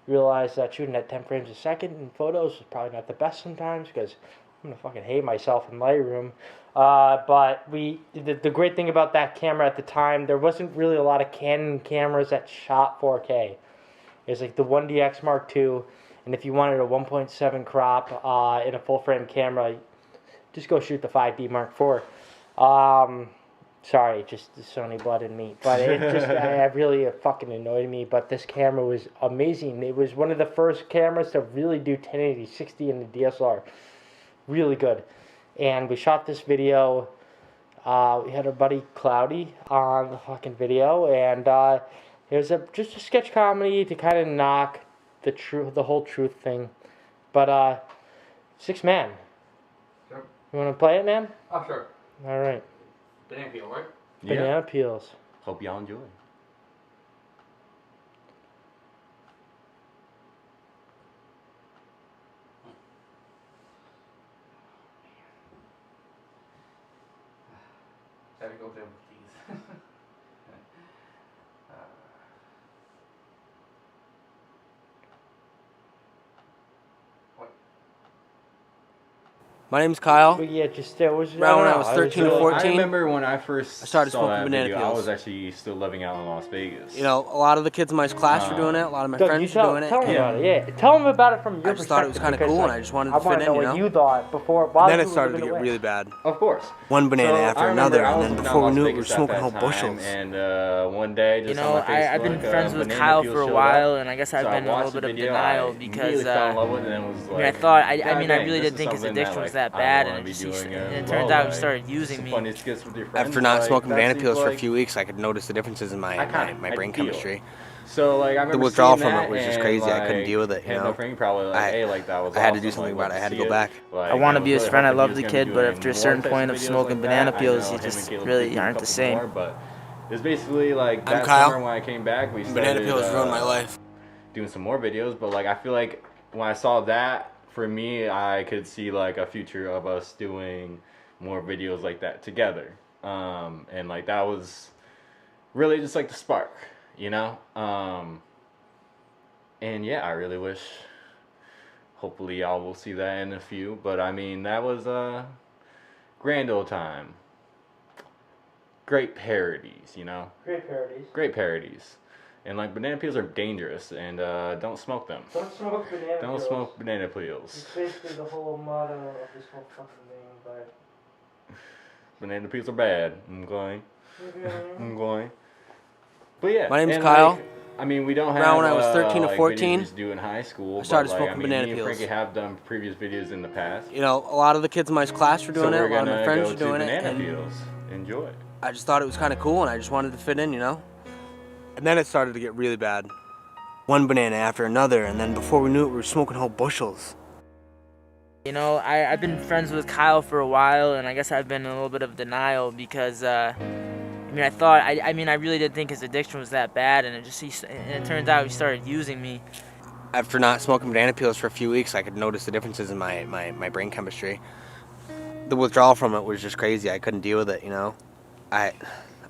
Realized that shooting at 10 frames a second in photos was probably not the best sometimes because I'm gonna fucking hate myself in Lightroom. But the great thing about that camera at the time, there wasn't really a lot of Canon cameras that shot 4K. It was like the 1DX Mark II, and if you wanted a 1.7 crop in a full frame camera, just go shoot the 5D Mark IV. Sorry, just the Sony blood in me. But it just I really fucking annoyed me. But this camera was amazing. It was one of the first cameras to really do 1080 60 in the DSLR. Really good. And we shot this video. We had our buddy Cloudy on the fucking video, and it was just a sketch comedy to kind of knock the whole truth thing. But 6 Man, Sure. you want to play it, man? Oh, sure. All right. Banana peel, right? Banana peels. Hope y'all enjoy. How to go there with these. My name's Kyle. But yeah, just it was Around when I was don't 13 or really- 14. I remember when I first I started saw smoking that banana video, I peels. was actually still living out in Las Vegas. You know, a lot of the kids in my class were doing it. A lot of my Doug, friends you were doing it. tell them Yeah. about it. Yeah, tell them about it from your I just thought it was perspective, kinda cool, because, and I just wanted to I fit wanna in, know you what know? you thought before. While Then you it were started to moving get away. really bad. Of course. One banana So, after I remember another, I and was then in before we Las knew it, we were Vegas at smoking that whole time, bushels. And one day, just You know, on my I've been Facebook, friends with banana Kyle peels for a showed while, up. and I guess So I've I been in a watched little bit the of video, denial I because immediately fell in love with it and was I like, mean, I thought, I God mean, I dang, really this did is think his something that, addiction was like, that I bad, wanna and be it doing as turns well, out he like, started just using some me. funny skits with your friends, After not like, smoking that banana seems peels for a like few weeks, I could notice the differences in my iconic. brain I feel. chemistry. So like I remember The withdrawal seeing from that it was just and, crazy. I couldn't like, deal with it, you hitting know? up Frank probably like, hey, like that was I had to awesome, do something like, about it. I had to see go back. Like, I want to was be his really friend. I hoping love he the was gonna kid, be but doing after a more certain types point of videos smoking like banana that. I peels, know you him just and Caleb really did a aren't the couple same. more, but it's basically like that Kyle. summer when I came back, we started Banana peels ruined my life. doing some more videos. But like I feel like when I saw that, for me, I could see like a future of us doing more videos like that together. And like that was really just like the spark, you know. And yeah, I really wish. Hopefully, y'all will see that in a few. But I mean, that was a grand old time. Great parodies, you know. Great parodies. Great parodies. And like banana peels are dangerous, and don't smoke them. Don't smoke banana Don't peels. smoke banana peels. It's basically the whole motto of this whole fucking thing, but. Banana peels are bad. I'm going. But yeah. My name's and, Kyle. like, I mean, we don't have Around when I was 13 or like, 14, videos we do in high school. I started but, like, smoking I mean, banana me and peels. Frankie have done previous videos in the past. You know, a lot of the kids in my class were doing so it. we're A lot of gonna my friends go were to doing it. banana And peels. Enjoy. I just thought it was kind of cool, and I just wanted to fit in, you know? And then it started to get really bad. One banana after another, and then before we knew it, we were smoking whole bushels. You know, I've been friends with Kyle for a while, and I guess I've been in a little bit of denial because, I mean, I thought, I mean, I really did think his addiction was that bad, and it turns out he started using me. After not smoking banana peels for a few weeks, I could notice the differences in my brain chemistry. The withdrawal from it was just crazy. I couldn't deal with it, you know? I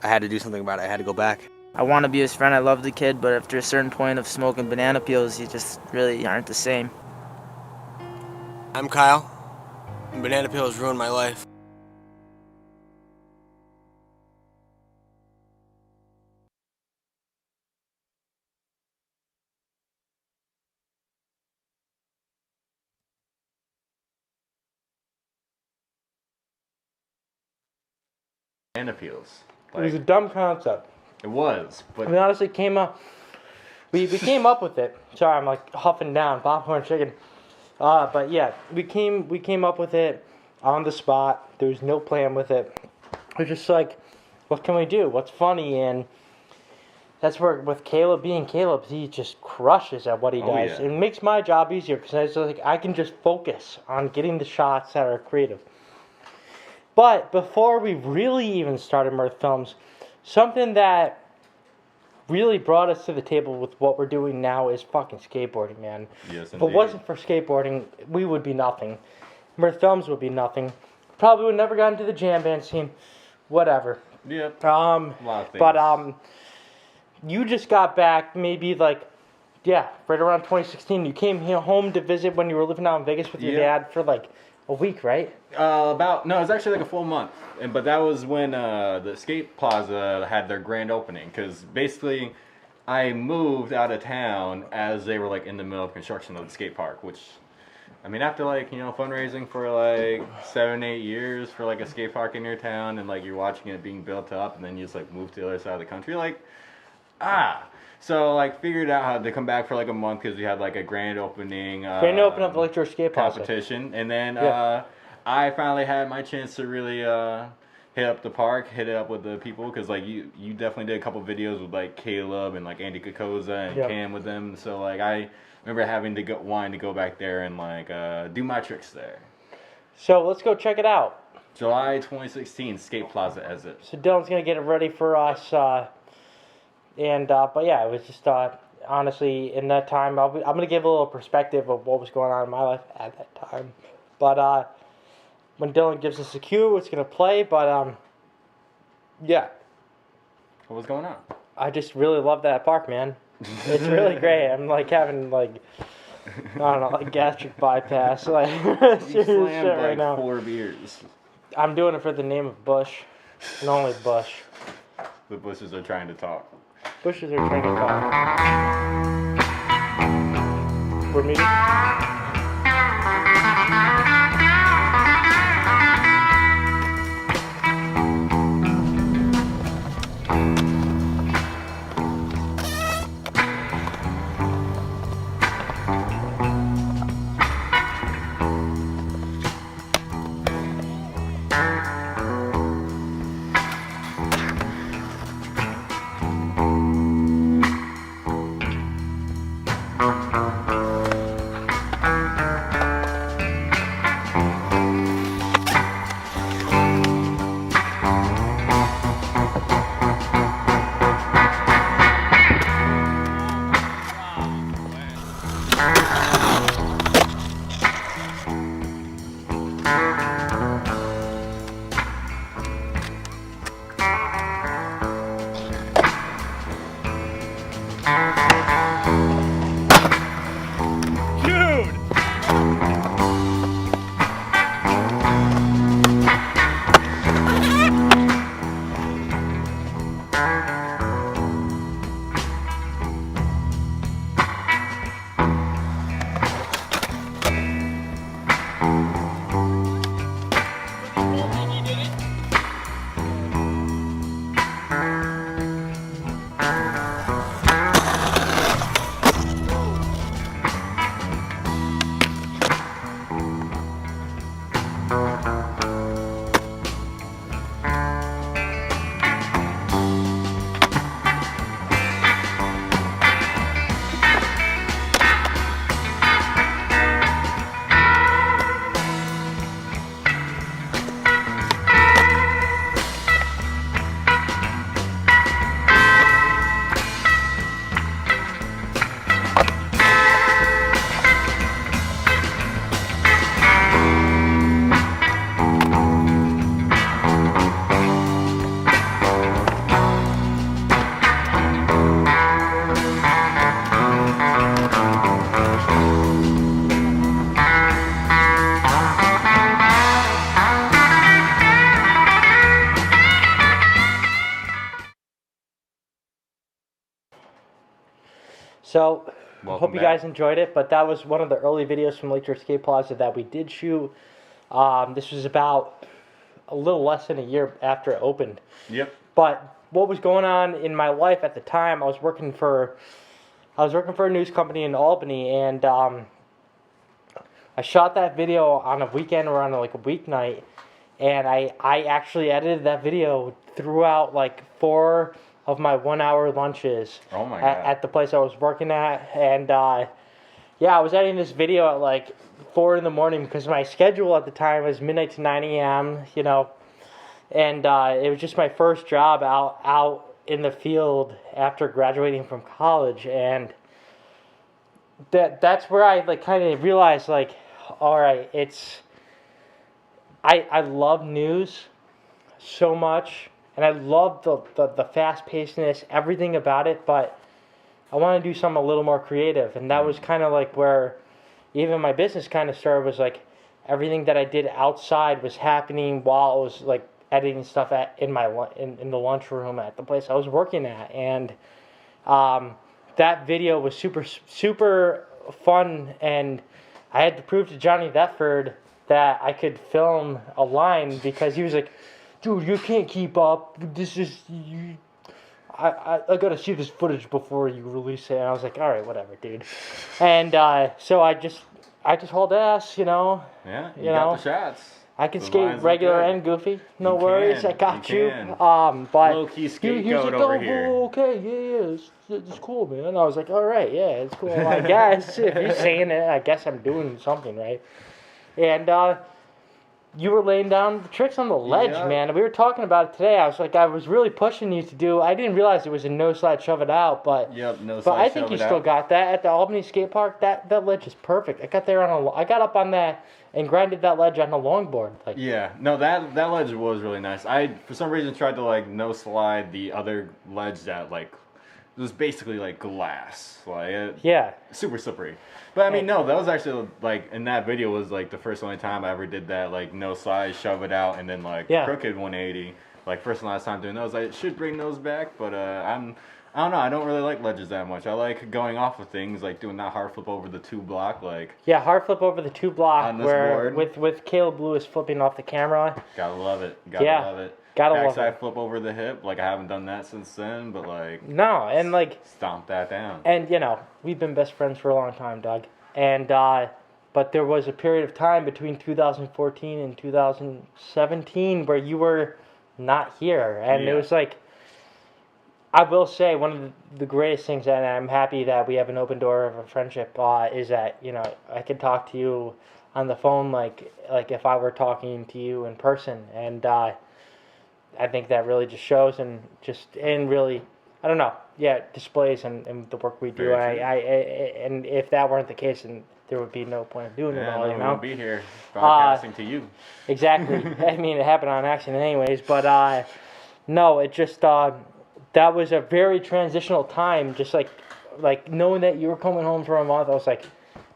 had to do something about it. I had to go back. I want to be his friend. I love the kid, but after a certain point of smoking banana peels, you just really aren't the same. I'm Kyle, and banana peels ruined my life. Banana peels. It was a Like, dumb concept. it was, but We honestly came up. We came up with it. Sorry, I'm like huffing down popcorn chicken. But yeah, we came up with it on the spot. There was no plan with it. We're just like, what can we do? What's funny? And that's where with Caleb being Caleb, he just crushes at what he Oh, does. yeah. It makes my job easier because I can just focus on getting the shots that are creative. But before we really even started Mirth Films, something that really brought us to the table with what we're doing now is fucking skateboarding, man. yes, If it indeed. wasn't for skateboarding, we would be nothing. Mirth Films would be nothing. Probably would never got into the jam band scene. Whatever. Yep. A lot of things. But you just got back maybe like, yeah, right around 2016. You came here home to visit when you were living out in Vegas with your Yeah. dad for like A week, right? No, it was actually like a full month, but that was when the skate plaza had their grand opening. Because basically, I moved out of town as they were like in the middle of construction of the skate park. Which, I mean, after like fundraising for like 7-8 years for like a skate park in your town, and like you're watching it being built up, and then you just like move to the other side of the country, like So like figured out how to come back for like a month because we had like a grand opening. Grand opening of the Electro Skate Plaza. Competition, and then I finally had my chance to really hit up the park, hit it up with the people because like you definitely did a couple videos with like Caleb and like Andy Kokoza and Cam with them. So like I remember wanting to go back there and like do my tricks there. So let's go check it out. July 2016, Skate Plaza exit. So Dylan's gonna get it ready for us. But yeah, it was just honestly in that time. I'm gonna give a little perspective of what was going on in my life at that time. But when Dylan gives us a cue, it's gonna play. But yeah. What was going on? I just really love that park, man. It's really great. I'm like having like I don't know, like gastric bypass, like You serious slammed shit right like now. 4 beers. I'm doing it for the name of Bush, and only Bush. The bushes are trying to talk. Bushes are trying to talk. We're meeting. So, Welcome hope you back. guys enjoyed it. But that was one of the early videos from Lakeshore Skate Plaza that we did shoot. This was about a little less than a year after it opened. Yep. But what was going on in my life at the time? I was working for a news company in Albany, and I shot that video on a weekend or on like a weeknight, and I actually edited that video throughout like 4 of my 1-hour lunches Oh my God. at the place I was working at. And yeah, I was editing this video at like 4 in the morning because my schedule at the time was midnight to 9 a.m., you know. And it was just my first job out in the field after graduating from college. And that's where I like kind of realized, like, all right, I love news so much, and I love the fast-pacedness, everything about it, but I want to do something a little more creative. And that was kind of like where even my business kind of started, was like, everything that I did outside was happening while I was like editing stuff in the lunchroom at the place I was working at, and that video was super fun, and I had to prove to Johnny Thetford that I could film a line because he was like, "Dude, you can't keep up. This is you." I gotta see this footage before you release it. And I was like, all right, whatever, dude. And so I just hauled ass, you know. Yeah, you know, got the shots. I can The skate lines look regular good. and goofy. No You worries, can, I got you you. can. But Low-key he was scapegoat like, over oh, here. okay, yeah, it's cool, man. And I was like, all right, yeah, it's cool. I guess if you're saying it, I guess I'm doing something right. And you were laying down the tricks on the ledge, Yep. man. We were talking about it today. I was really pushing you to do. I didn't realize it was a no slide shove it out, but Yep, no but slide, I think shove you it still out. got that at the Albany skate park. That ledge is perfect. I got there I got up on that and grinded that ledge on the longboard. Like Yeah, no, that ledge was really nice. I for some reason tried to like no slide the other ledge that like it was basically like glass, like yeah, super slippery. But I mean, no, that was actually like in that video was like the first only time I ever did that like no slide, shove it out, and then like Yeah. crooked 180. Like first and last time doing those, I should bring those back, but I don't know. I don't really like ledges that much. I like going off of things, like doing that hard flip over the 2 block, like yeah, hard flip over the 2 block On this where board. with Caleb Lewis flipping off the camera. gotta love it. Gotta Yeah. love it. Gotta love Backside it. flip over the hip, like I haven't done that since then, but like No, and like stomp that down. and you know we've been best friends for a long time, Doug. And but there was a period of time between 2014 and 2017 where you were not here, and Yeah. it was like I will say one of the greatest things, and I'm happy that we have an open door of a friendship, is that you know I could talk to you on the phone like if I were talking to you in person, and I think that really just shows and really I don't know, yeah, it displays and the work we do. Very true. And if that weren't the case, then there would be no point of doing it Yeah, all, no, you we know. won't be here broadcasting to you. Exactly. I mean, it happened on accident anyways, but no, it just that was a very transitional time. Just like knowing that you were coming home for a month, I was like,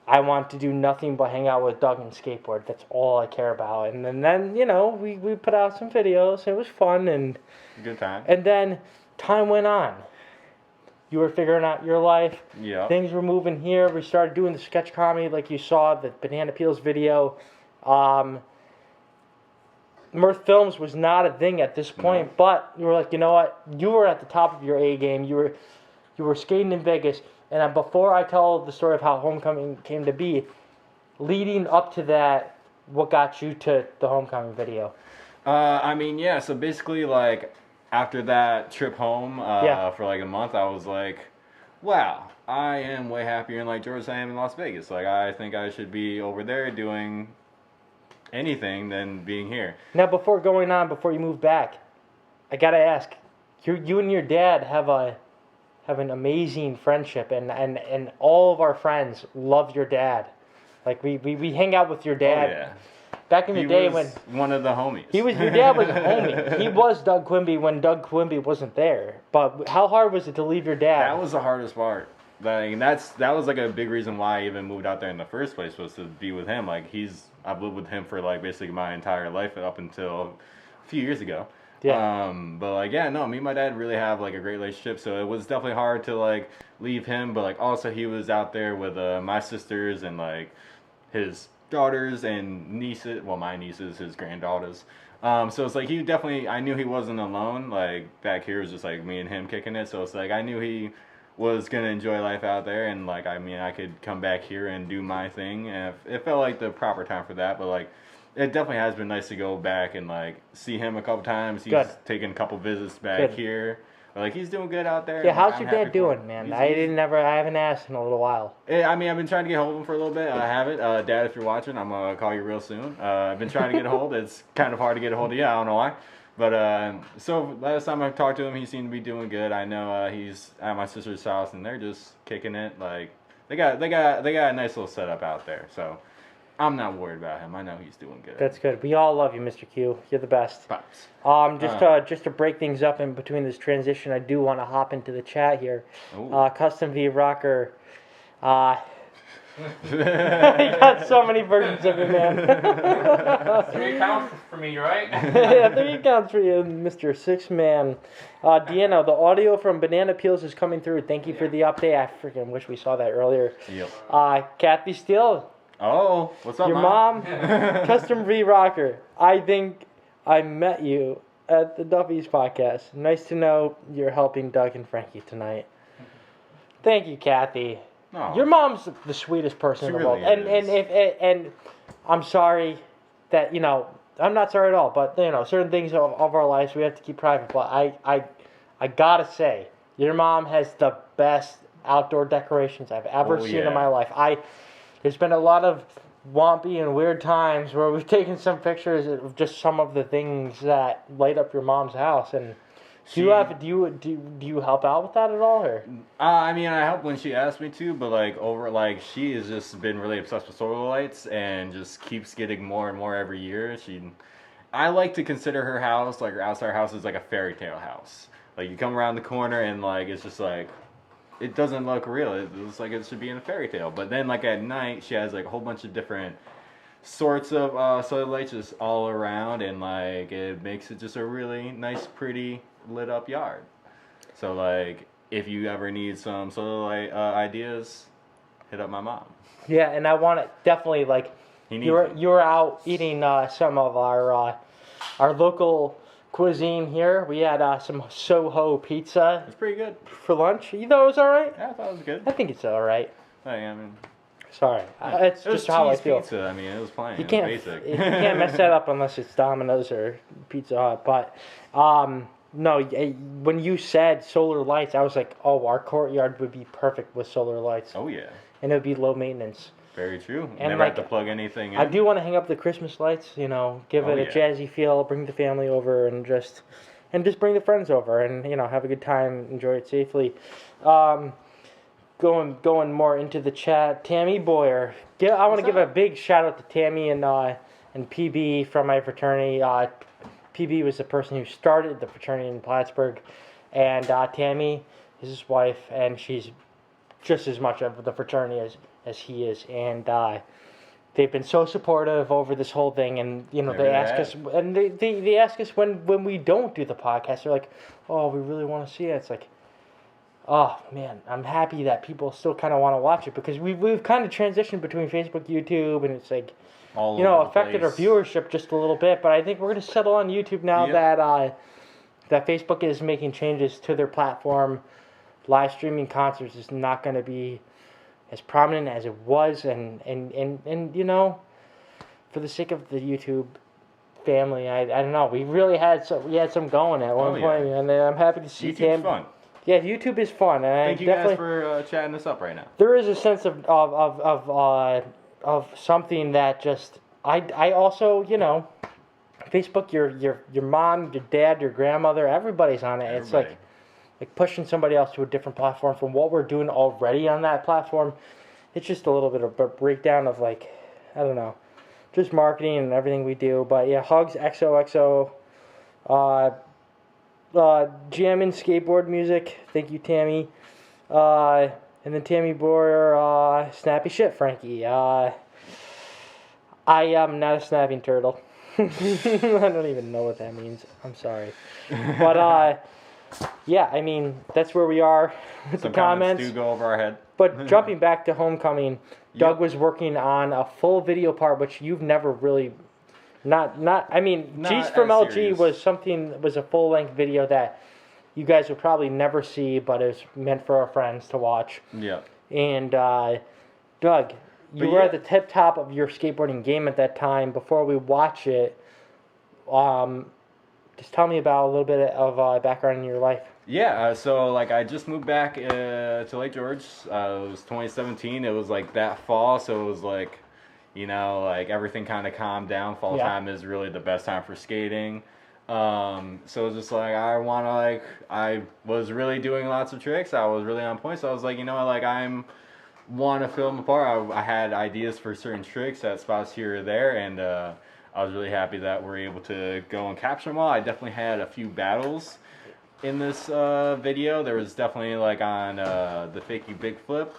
I want to do nothing but hang out with Doug and skateboard. That's all I care about. And then you know, we put out some videos. It was fun, and Good time. then time went on. You were figuring out your life. Yeah. Things were moving here. We started doing the sketch comedy, like you saw the Banana Peels video. Mirth Films was not a thing at this point, but you were like, you know what? You were at the top of your A game. You were skating in Vegas, and before I tell the story of how Homecoming came to be, leading up to that, what got you to the Homecoming video? I mean, yeah. So basically, like after that trip home Yeah. for like a month, I was like, wow, I am way happier in like Georgia than I am in Las Vegas. Like I think I should be over there doing anything than being here. Now, before you move back, I gotta ask, you and your dad have an amazing friendship, and all of our friends love your dad. Like we hang out with your dad. Oh, yeah. Back in the He day was one of the homies. your dad was a homie. He was Doug Quimby when Doug Quimby wasn't there. But how hard was it to leave your dad? That was the hardest part. Like that was like a big reason why I even moved out there in the first place, was to be with him. Like I've lived with him for like basically my entire life up until a few years ago. Yeah. But like yeah, no, me and my dad really have like a great relationship, so it was definitely hard to like leave him, but like also he was out there with my sisters and like his daughters and nieces, well my nieces, his granddaughters. So it's like I knew he wasn't alone. Like back here it was just like me and him kicking it, so it's like I knew he was gonna enjoy life out there, and like I mean I could come back here and do my thing, and it felt like the proper time for that. But like it definitely has been nice to go back and like see him a couple times. He's Good. taken a couple visits back Good. here. Like he's doing good out there. Yeah, and, how's I'm your happy dad for him. doing, man? He's- I haven't asked in a little while. I mean, I've been trying to get hold of him for a little bit. I haven't. Dad, if you're watching, I'm gonna call you real soon. I've been trying to get a hold. It's kind of hard to get a hold of you. I don't know why. But so last time I talked to him, he seemed to be doing good. I know he's at my sister's house, and they're just kicking it. Like they got a nice little setup out there. So I'm not worried about him. I know he's doing good. That's good. We all love you, Mr. Q. You're the best. Pops. Just to break things up in between this transition, I do want to hop into the chat here. Ooh. Custom V Rocker, You got so many versions of it, man. 3 accounts for me, right? Yeah, 3 accounts for you, Mr. 6-Man. Deanna, the audio from Banana Peels is coming through. Thank you for the update. I freaking wish we saw that earlier. Yep. Kathy Steele, Oh, what's up, your mom, Custom V Rocker. I think I met you at the Duffy's podcast. Nice to know you're helping Doug and Frankie tonight. Thank you, Kathy. Oh. Your mom's the sweetest person She in the world, really is. and I'm sorry that I'm not sorry at all, but certain things of our lives we have to keep private. But I gotta say, your mom has the best outdoor decorations I've ever seen in my life. There's been a lot of wompy and weird times where we've taken some pictures of just some of the things that light up your mom's house. And do you help out with that at all, or? I mean, I help when she asks me to, but she has just been really obsessed with solar lights and just keeps getting more and more every year. I like to consider her house, like her outside house, is like a fairy tale house. Like you come around the corner and it's just like, it doesn't look real. It looks like it should be in a fairy tale. But then at night, she has a whole bunch of different sorts of solar lights just all around, and it makes it just a really nice, pretty lit up yard. So if you ever need some solar light ideas, hit up my mom. Yeah, and I want to definitely you were out eating some of our local cuisine here. We had some Soho pizza. It's pretty good. For lunch. You thought it was all right? Yeah, I thought it was good. I think it's all right. I mean, sorry, it's it was just how I cheese feel. pizza. I mean, it was plain. You It can't was basic. you can't mess that up unless it's Domino's or Pizza Hut. But no, when you said solar lights, I was like, oh, our courtyard would be perfect with solar lights. Oh yeah. And it would be low maintenance. Very true. And never have to plug anything in. I do want to hang up the Christmas lights. Give it a jazzy feel. Bring the family over and just bring the friends over and have a good time. Enjoy it safely. Going more into the chat, Tammy Boyer. I want to give a big shout out to Tammy and PB from my fraternity. PB was the person who started the fraternity in Plattsburgh, and Tammy is his wife, and she's just as much of the fraternity as he is, and they've been so supportive over this whole thing, and they ask us, and they ask us when we don't do the podcast, they're like, oh, we really want to see it. It's like, oh man, I'm happy that people still kind of want to watch it, because we've kind of transitioned between Facebook, YouTube, and it's like, affected our viewership just a little bit, but I think we're going to settle on YouTube now that Facebook is making changes to their platform. Live streaming concerts is not going to be as prominent as it was, and for the sake of the YouTube family, I don't know, we had some going at one point, and I'm happy to see YouTube's fun. Yeah, YouTube is fun, and thank you guys for chatting this up right now. There is a sense of something that just I also Facebook, your mom, your dad, your grandmother, everybody's on it. It's like pushing somebody else to a different platform from what we're doing already on that platform. It's just a little bit of a breakdown of I don't know, just marketing and everything we do. But yeah, hugs XOXO. Jamming skateboard music. Thank you, Tammy. And then Tammy Boyer, snappy shit, Frankie. I am not a snapping turtle. I don't even know what that means. I'm sorry. But yeah, I mean, that's where we are with the comments. Do go over our head. But jumping back to Homecoming, Doug was working on a full video part, which you've never really... I mean, G's from LG was a full-length video that you guys will probably never see, but it's meant for our friends to watch. Yeah. And Doug, you were at the tip top of your skateboarding game at that time. Before we watch it, just tell me about a little bit of background in your life. Yeah, so I just moved back to Lake George. It was 2017. It was that fall, so it was everything kind of calmed down. Fall time is really the best time for skating. So it was just I was really doing lots of tricks. I was really on point. So I was I want to film a part. I had ideas for certain tricks at spots here or there, and I was really happy that we're able to go and capture them all. I definitely had a few battles in this video. There was definitely on the Fakey Big Flip.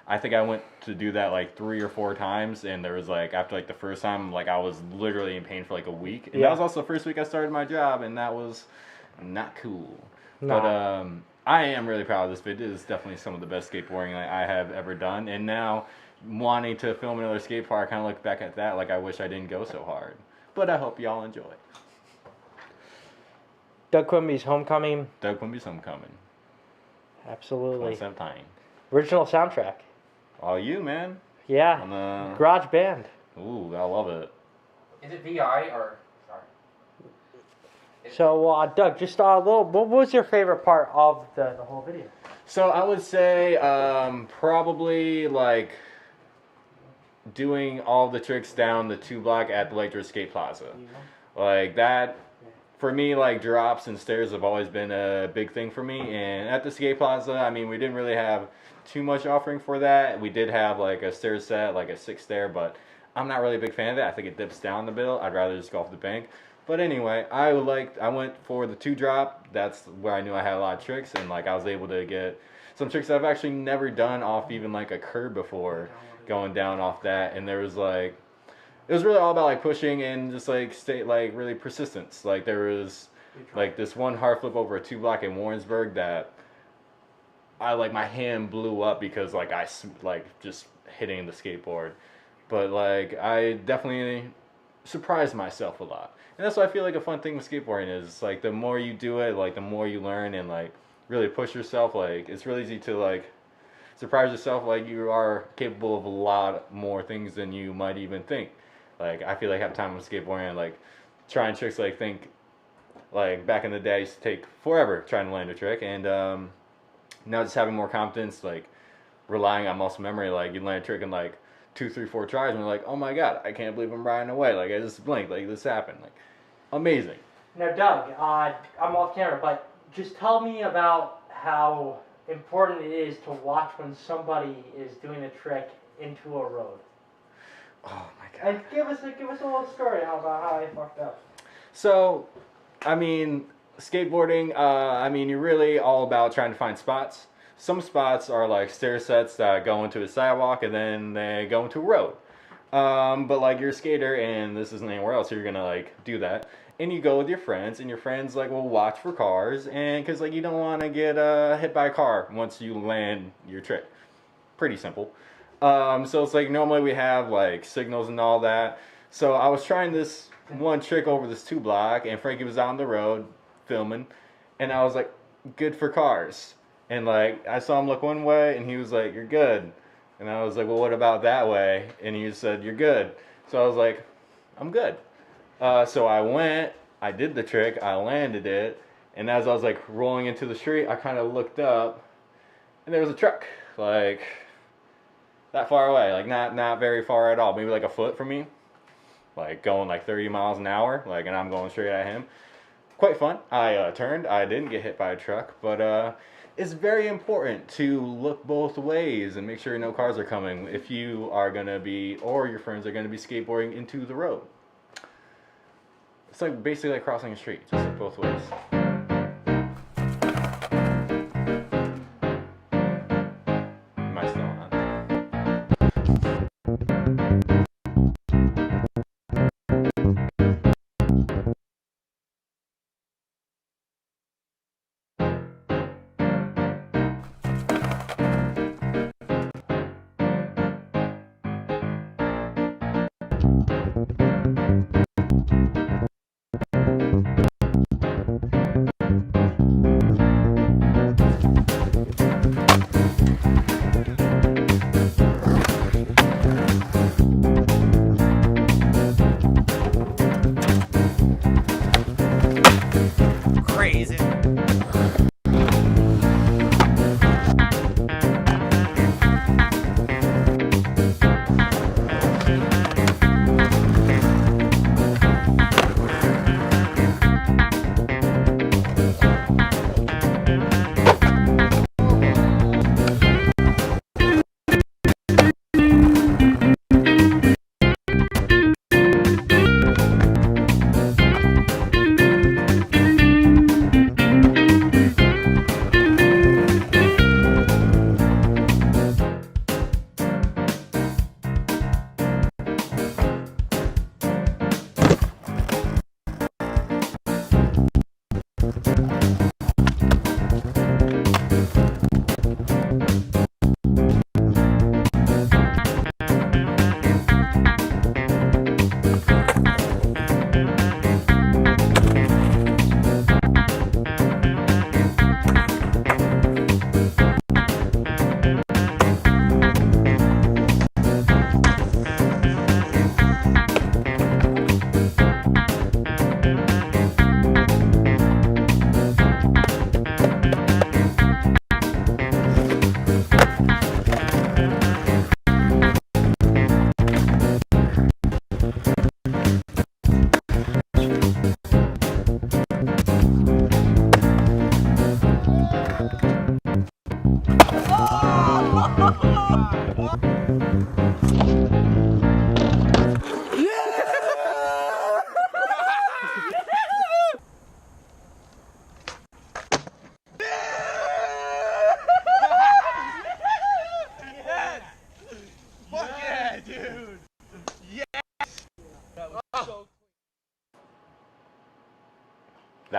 I think I went to do that like 3 or 4 times, and there was like after like the first time, like I was literally in pain for like a week, and that was also the first week I started my job, and that was not cool. Nah. But I am really proud of this video. It is definitely some of the best skateboarding I have ever done, and now wanting to film another skate park, I kind of look back at that like I wish I didn't go so hard. But I hope y'all enjoy. Doug Quimby's Homecoming. Doug Quimby's Homecoming. Absolutely. Concept time. Original soundtrack. All you, man. Yeah. On the... Garage Band. Ooh, I love it. Is it VI or sorry? So, Doug, just a little. What was your favorite part of the whole video? So I would say probably like doing all the tricks down the 2 block at the Lake George Skate Plaza. Like that, for me, like drops and stairs have always been a big thing for me. And at the skate plaza, I mean, we didn't really have too much offering for that. We did have like a stair set, like a 6 stair, but I'm not really a big fan of that. I think it dips down a bit. I'd rather just go off the bank. But anyway, I went for the 2 drop. That's where I knew I had a lot of tricks, and like I was able to get some tricks that I've actually never done off even like a curb before, going down off that. And there was like, it was really all about like pushing and just like stay like really persistence. Like there was like this one hard flip over a 2 block in Warrensburg that I like my hand blew up because like I like just hitting the skateboard. But like I definitely surprised myself a lot. And that's what I feel like a fun thing with skateboarding is like the more you do it, like the more you learn and like really push yourself. Like it's really easy to like surprise yourself, like you are capable of a lot more things than you might even think. Like I feel like I have time with skateboarding and like trying tricks, like think like back in the day I used to take forever trying to land a trick, and now just having more confidence, like relying on muscle memory. Like you land a trick in like 2, 3, 4 tries and you're like, oh my god, I can't believe I'm riding away, like I just blinked, like this happened, like amazing. Now, Doug, I'm off camera, but just tell me about how important it is to watch when somebody is doing a trick into a road. Oh my god. And give us a little story about how they fucked up. So, I mean, skateboarding, I mean, you're really all about trying to find spots. Some spots are like stair sets that go into a sidewalk and then they go into a road. But like you're a skater and this isn't anywhere else, so you're gonna like do that. And you go with your friends, and your friends like will watch for cars, and because like you don't want to get hit by a car once you land your trick. Pretty simple. So it's like normally we have like signals and all that. So I was trying this one trick over this 2 block, and Frankie was out on the road filming, and I was like, good for cars. And like I saw him look one way, and he was like, you're good. And I was like, well, what about that way? And he said, you're good. So I was like, I'm good. So I went, I did the trick, I landed it, and as I was like rolling into the street, I kind of looked up, and there was a truck, like that far away, like not very far at all, maybe like a foot from me, like going like 30 miles an hour, like, and I'm going straight at him. Quite fun. I turned, I didn't get hit by a truck, but it's very important to look both ways and make sure no cars are coming if you are going to be, or your friends are going to be skateboarding into the road. It's like basically like crossing a street, just like both ways. Am I still on? Crazy.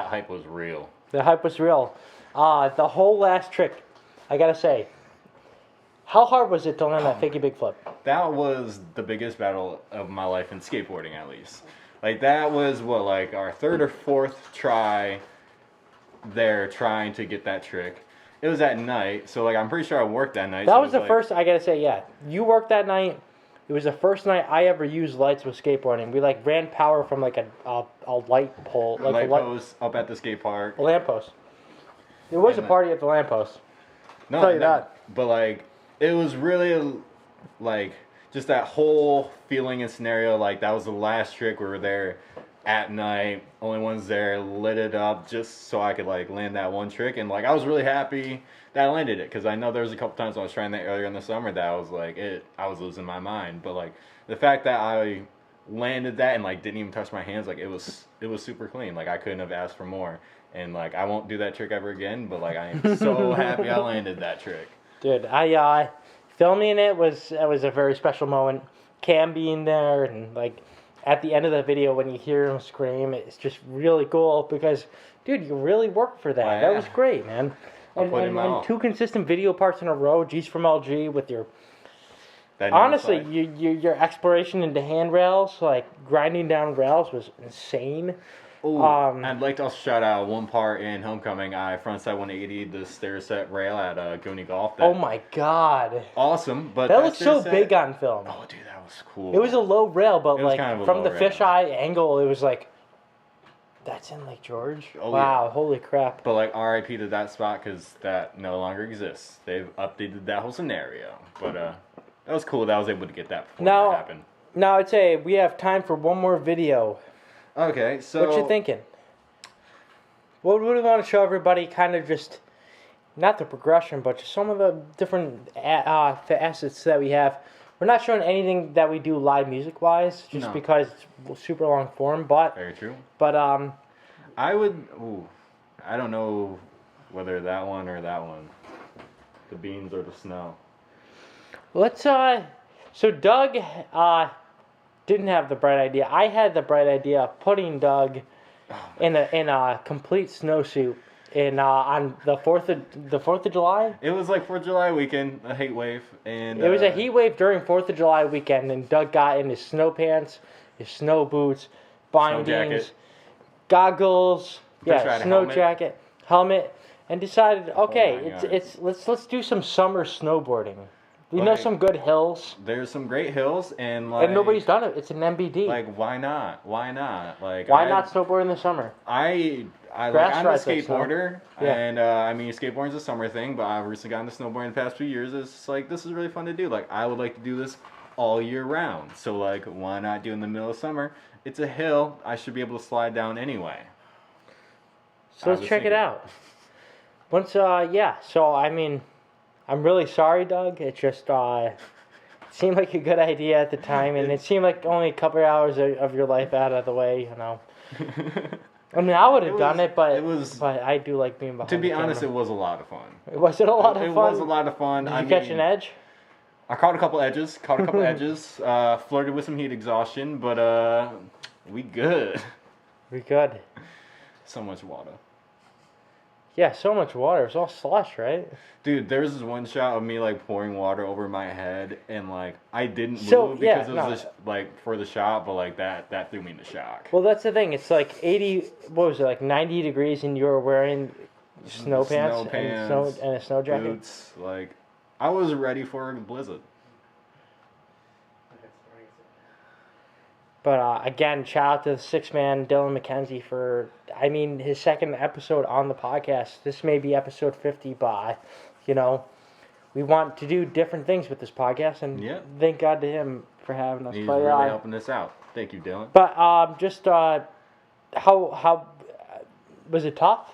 hype was real. The hype was real. The whole last trick, I gotta say, how hard was it to land that fakie big flip? That was the biggest battle of my life in skateboarding, at least. Like, that was what, like, our third or fourth try there trying to get that trick. It was at night, so, like, I'm pretty sure I worked that night. That so was the first, I gotta say, yeah. You worked that night. It was the first night I ever used lights with skateboarding. We, like, ran power from, like, a light pole. Like light post up at the skate park. A lamppost. There was a party at the lamppost. No, tell you that. But, like, it was really, like, just that whole feeling and scenario. Like, that was the last trick. We were there at night. Only ones there, lit it up just so I could, like, land that one trick. And, like, I was really happy that I landed it. Because I know there was a couple times when I was trying that earlier in the summer that I was, like, I was losing my mind. But, like, the fact that I landed that and, like, didn't even touch my hands, like, it was super clean. Like, I couldn't have asked for more. And, like, I won't do that trick ever again. But, like, I am so happy I landed that trick. Dude, filming it was a very special moment. Cam being there and, like, at the end of the video when you hear him scream, it's just really cool because, dude, you really worked for that. Oh, yeah. That was great, man. And 2 consistent video parts in a row, G's from LG with your... Honestly, your exploration into handrails, like grinding down rails was insane. Ooh, I'd like to also shout out one part in Homecoming. I frontside 180 the stair set rail at Goonie Golf. Oh my god. Awesome, but that looks so big on film. Oh, dude, that was cool. It was a low rail, but like kind of from the low rail. fisheye angle, it was like, that's in Lake George? Oh, wow, yeah. Holy crap. But like RIP to that spot because that no longer exists. They've updated that whole scenario. But that was cool that I was able to get that before that happened. Now I'd say we have time for one more video. Okay, so... What you thinking? What would we want to show everybody? Kind of just, not the progression, but just some of the different facets that we have. We're not showing anything that we do live music-wise, just because it's super long form, but... Very true. But, I would... Ooh, I don't know whether that one or that one. The beans or the snow. Let's, so Doug, didn't have the bright idea. I had the bright idea of putting Doug in a complete snowsuit on the 4th of July. It was like 4th of July weekend, a heat wave, and it was a heat wave during 4th of July weekend, and Doug got in his snow pants, his snow boots, bindings, goggles, snow jacket, helmet, and decided, okay, let's do some summer snowboarding. We know some good hills. There's some great hills, and like... And nobody's done it. It's an MBD. Like, why not? Why not? Like, why not snowboard in the summer? I'm a skateboarder, and I mean, skateboarding's a summer thing, but I've recently gotten to snowboarding the past few years. It's just like, this is really fun to do. Like, I would like to do this all year round. So, like, why not do it in the middle of summer? It's a hill. I should be able to slide down anyway. So let's check it out. Once, so I mean... I'm really sorry, Doug. It just seemed like a good idea at the time, and it seemed like only a couple of hours of your life out of the way, you know. I mean, I would have done it, but I do like being behind the camera. To be honest, it was a lot of fun. Was it a lot of fun? It was a lot of fun. Did you catch an edge? I caught a couple edges. Flirted with some heat exhaustion, but we good. We good. So much water. Yeah, so much water. It's all slush, right? Dude, there's this one shot of me like pouring water over my head, and like I didn't move because it was like for the shot, but like that threw me into shock. Well, that's the thing. It's like 80. What was it? Like 90 degrees, and you were wearing snow pants and a snow jacket. Boots. Like I was ready for a blizzard. But again, shout out to the 6-man Dylan McKenzie for, I mean, his second episode on the podcast. This may be episode 50, but, you know, we want to do different things with this podcast, and thank God to him for having us. He's really helping us out. Thank you, Dylan. But how was it tough?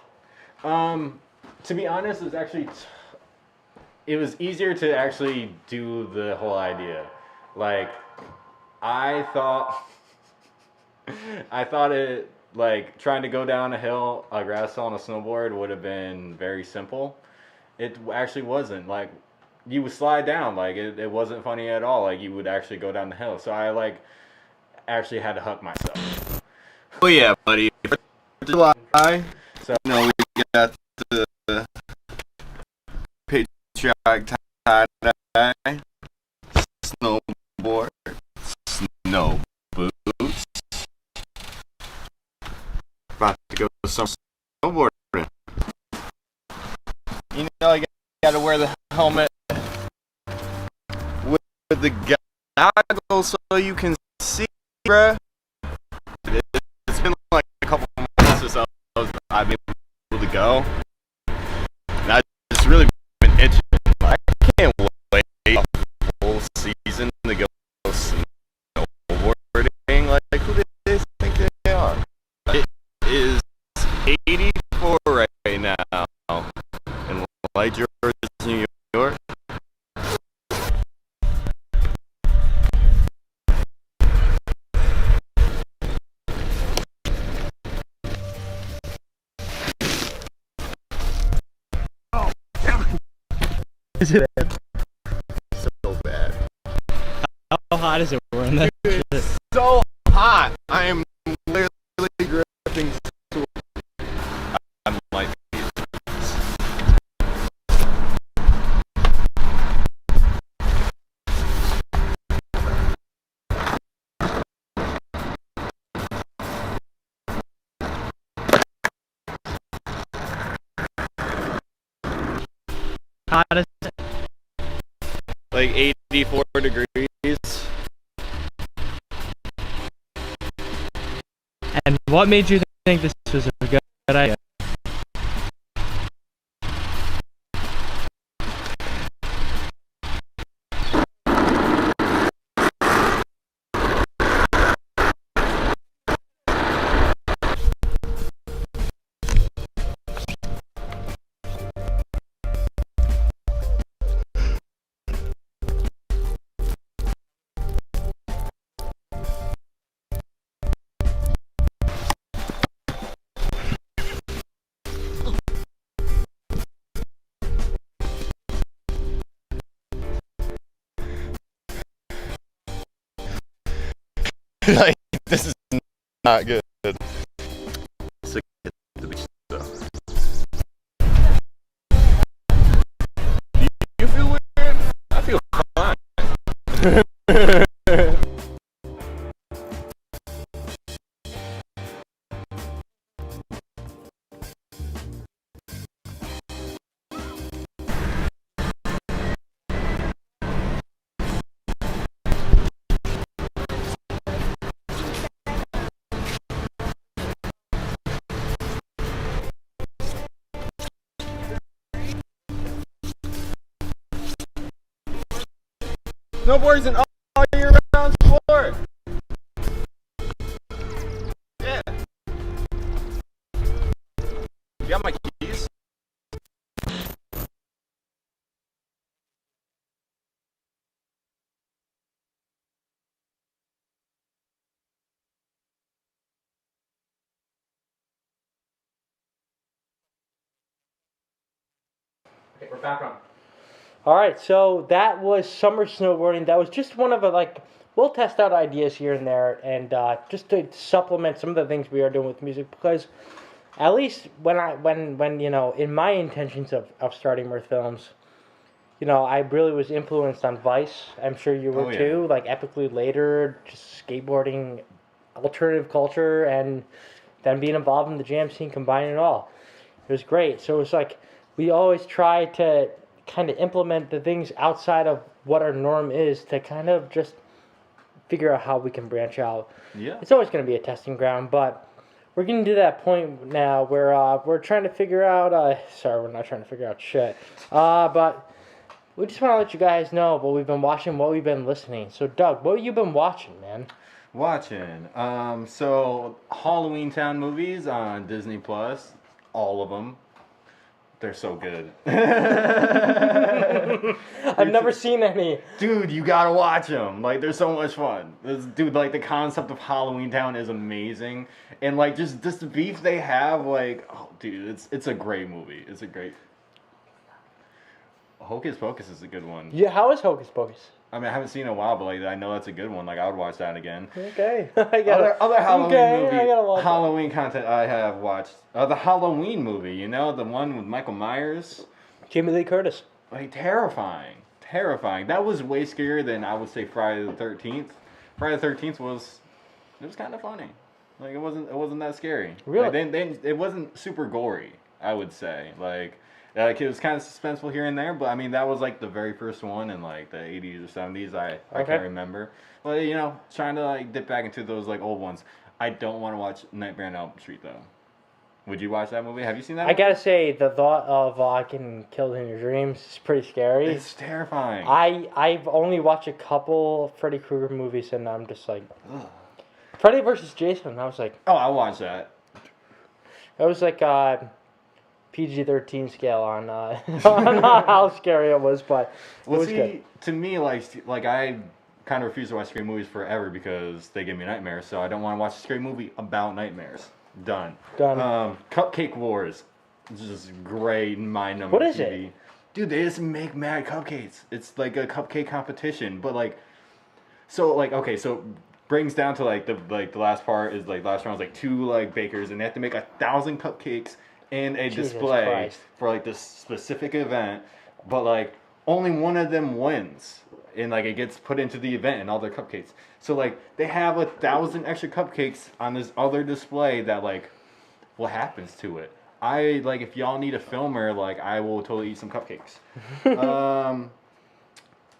To be honest, it was actually it was easier to actually do the whole idea. Like I thought it, like, trying to go down a hill, a grass hill on a snowboard would have been very simple. It actually wasn't. Like, you would slide down. Like, it wasn't funny at all. Like, you would actually go down the hill. So I, like, actually had to huck myself. Oh, yeah, buddy. July, So we got the patriotic tie-dye, snowboard, snow boots. About to go some snowboarding. You know, you gotta wear the helmet with the goggles so you can see, bruh. It's been like a couple months or so I've been able to go. And I've just really been itching. I can't wait a full season to go snowboarding. Like who do they think they are? It is 84 right now in Lake George, New York. Is it So bad. how hot is it? We're in that It's so hot. I am literally gripping sweat. I'm like, hot is like 84 degrees. And what made you think this was a good idea? Like, this is not good. So get the beach stuff. You feel weird? I feel fine. Snowboard's an all year round sport. Yeah. You got my keys? Okay, we're back on. All right, so that was summer snowboarding. That was just one of we'll test out ideas here and there, and just to supplement some of the things we are doing with music, because at least when in my intentions of starting Mirth Films, I really was influenced on Vice. I'm sure you were Oh, yeah. too, like Epically Later, just skateboarding, alternative culture, and then being involved in the jam scene, combining it all. It was great. So it was like we always try to kind of implement the things outside of what our norm is to kind of just figure out how we can branch out. yeah. It's always going to be a testing ground, but we're getting to that point now where we're trying to figure out. Sorry, we're not trying to figure out shit. But we just want to let you guys know what we've been watching, what we've been listening. So, Doug, what have you been watching, man? Watching. So Halloween Town movies on Disney Plus, all of them. They're so good. I've never seen any. Dude, you gotta watch them. Like, they're so much fun. Dude, like, the concept of Halloween Town is amazing. And, like, just the beef they have, like, oh, dude, it's a great movie. It's a great... Hocus Pocus is a good one. Yeah, how is Hocus Pocus? I mean, I haven't seen it in a while, but like I know that's a good one. Like I would watch that again. Okay. Other Halloween movie, I gotta watch Halloween content I have watched. The Halloween movie, you know, the one with Michael Myers. Jamie Lee Curtis. Like terrifying. That was way scarier than I would say Friday the 13th. Friday the 13th was kind of funny. Like it wasn't that scary. Really? Like, it wasn't super gory, I would say. Like it was kind of suspenseful here and there, but I mean that was like the very first one in like the 80s or 70s. I can't remember. Well, you know, trying to like dip back into those like old ones. I don't want to watch Nightmare on Elm Street though. Would you watch that movie? Have you seen that? I gotta say, the thought of getting killed in your dreams is pretty scary. It's terrifying. I've only watched a couple Freddy Krueger movies, and I'm just like, ugh. Freddy versus Jason. I was like, oh, I watched that. It was like PG-13 scale on how scary it was, but it was good. To me, like I kind of refuse to watch scary movies forever because they give me nightmares. So I don't want to watch a scary movie about nightmares. Done. Cupcake Wars. It's just great, mind-numbing. What is TV. it? Dude, they just make mad cupcakes. It's like a cupcake competition, but like, so brings down to like the last part is like last round is like 2 like bakers and they have to make 1,000 cupcakes in a Jesus display Christ. for like this specific event, but like only one of them wins. And like it gets put into the event and all their cupcakes. So like they have 1,000 extra cupcakes on this other display that like what happens to it? I like if y'all need a filmer, like I will totally eat some cupcakes.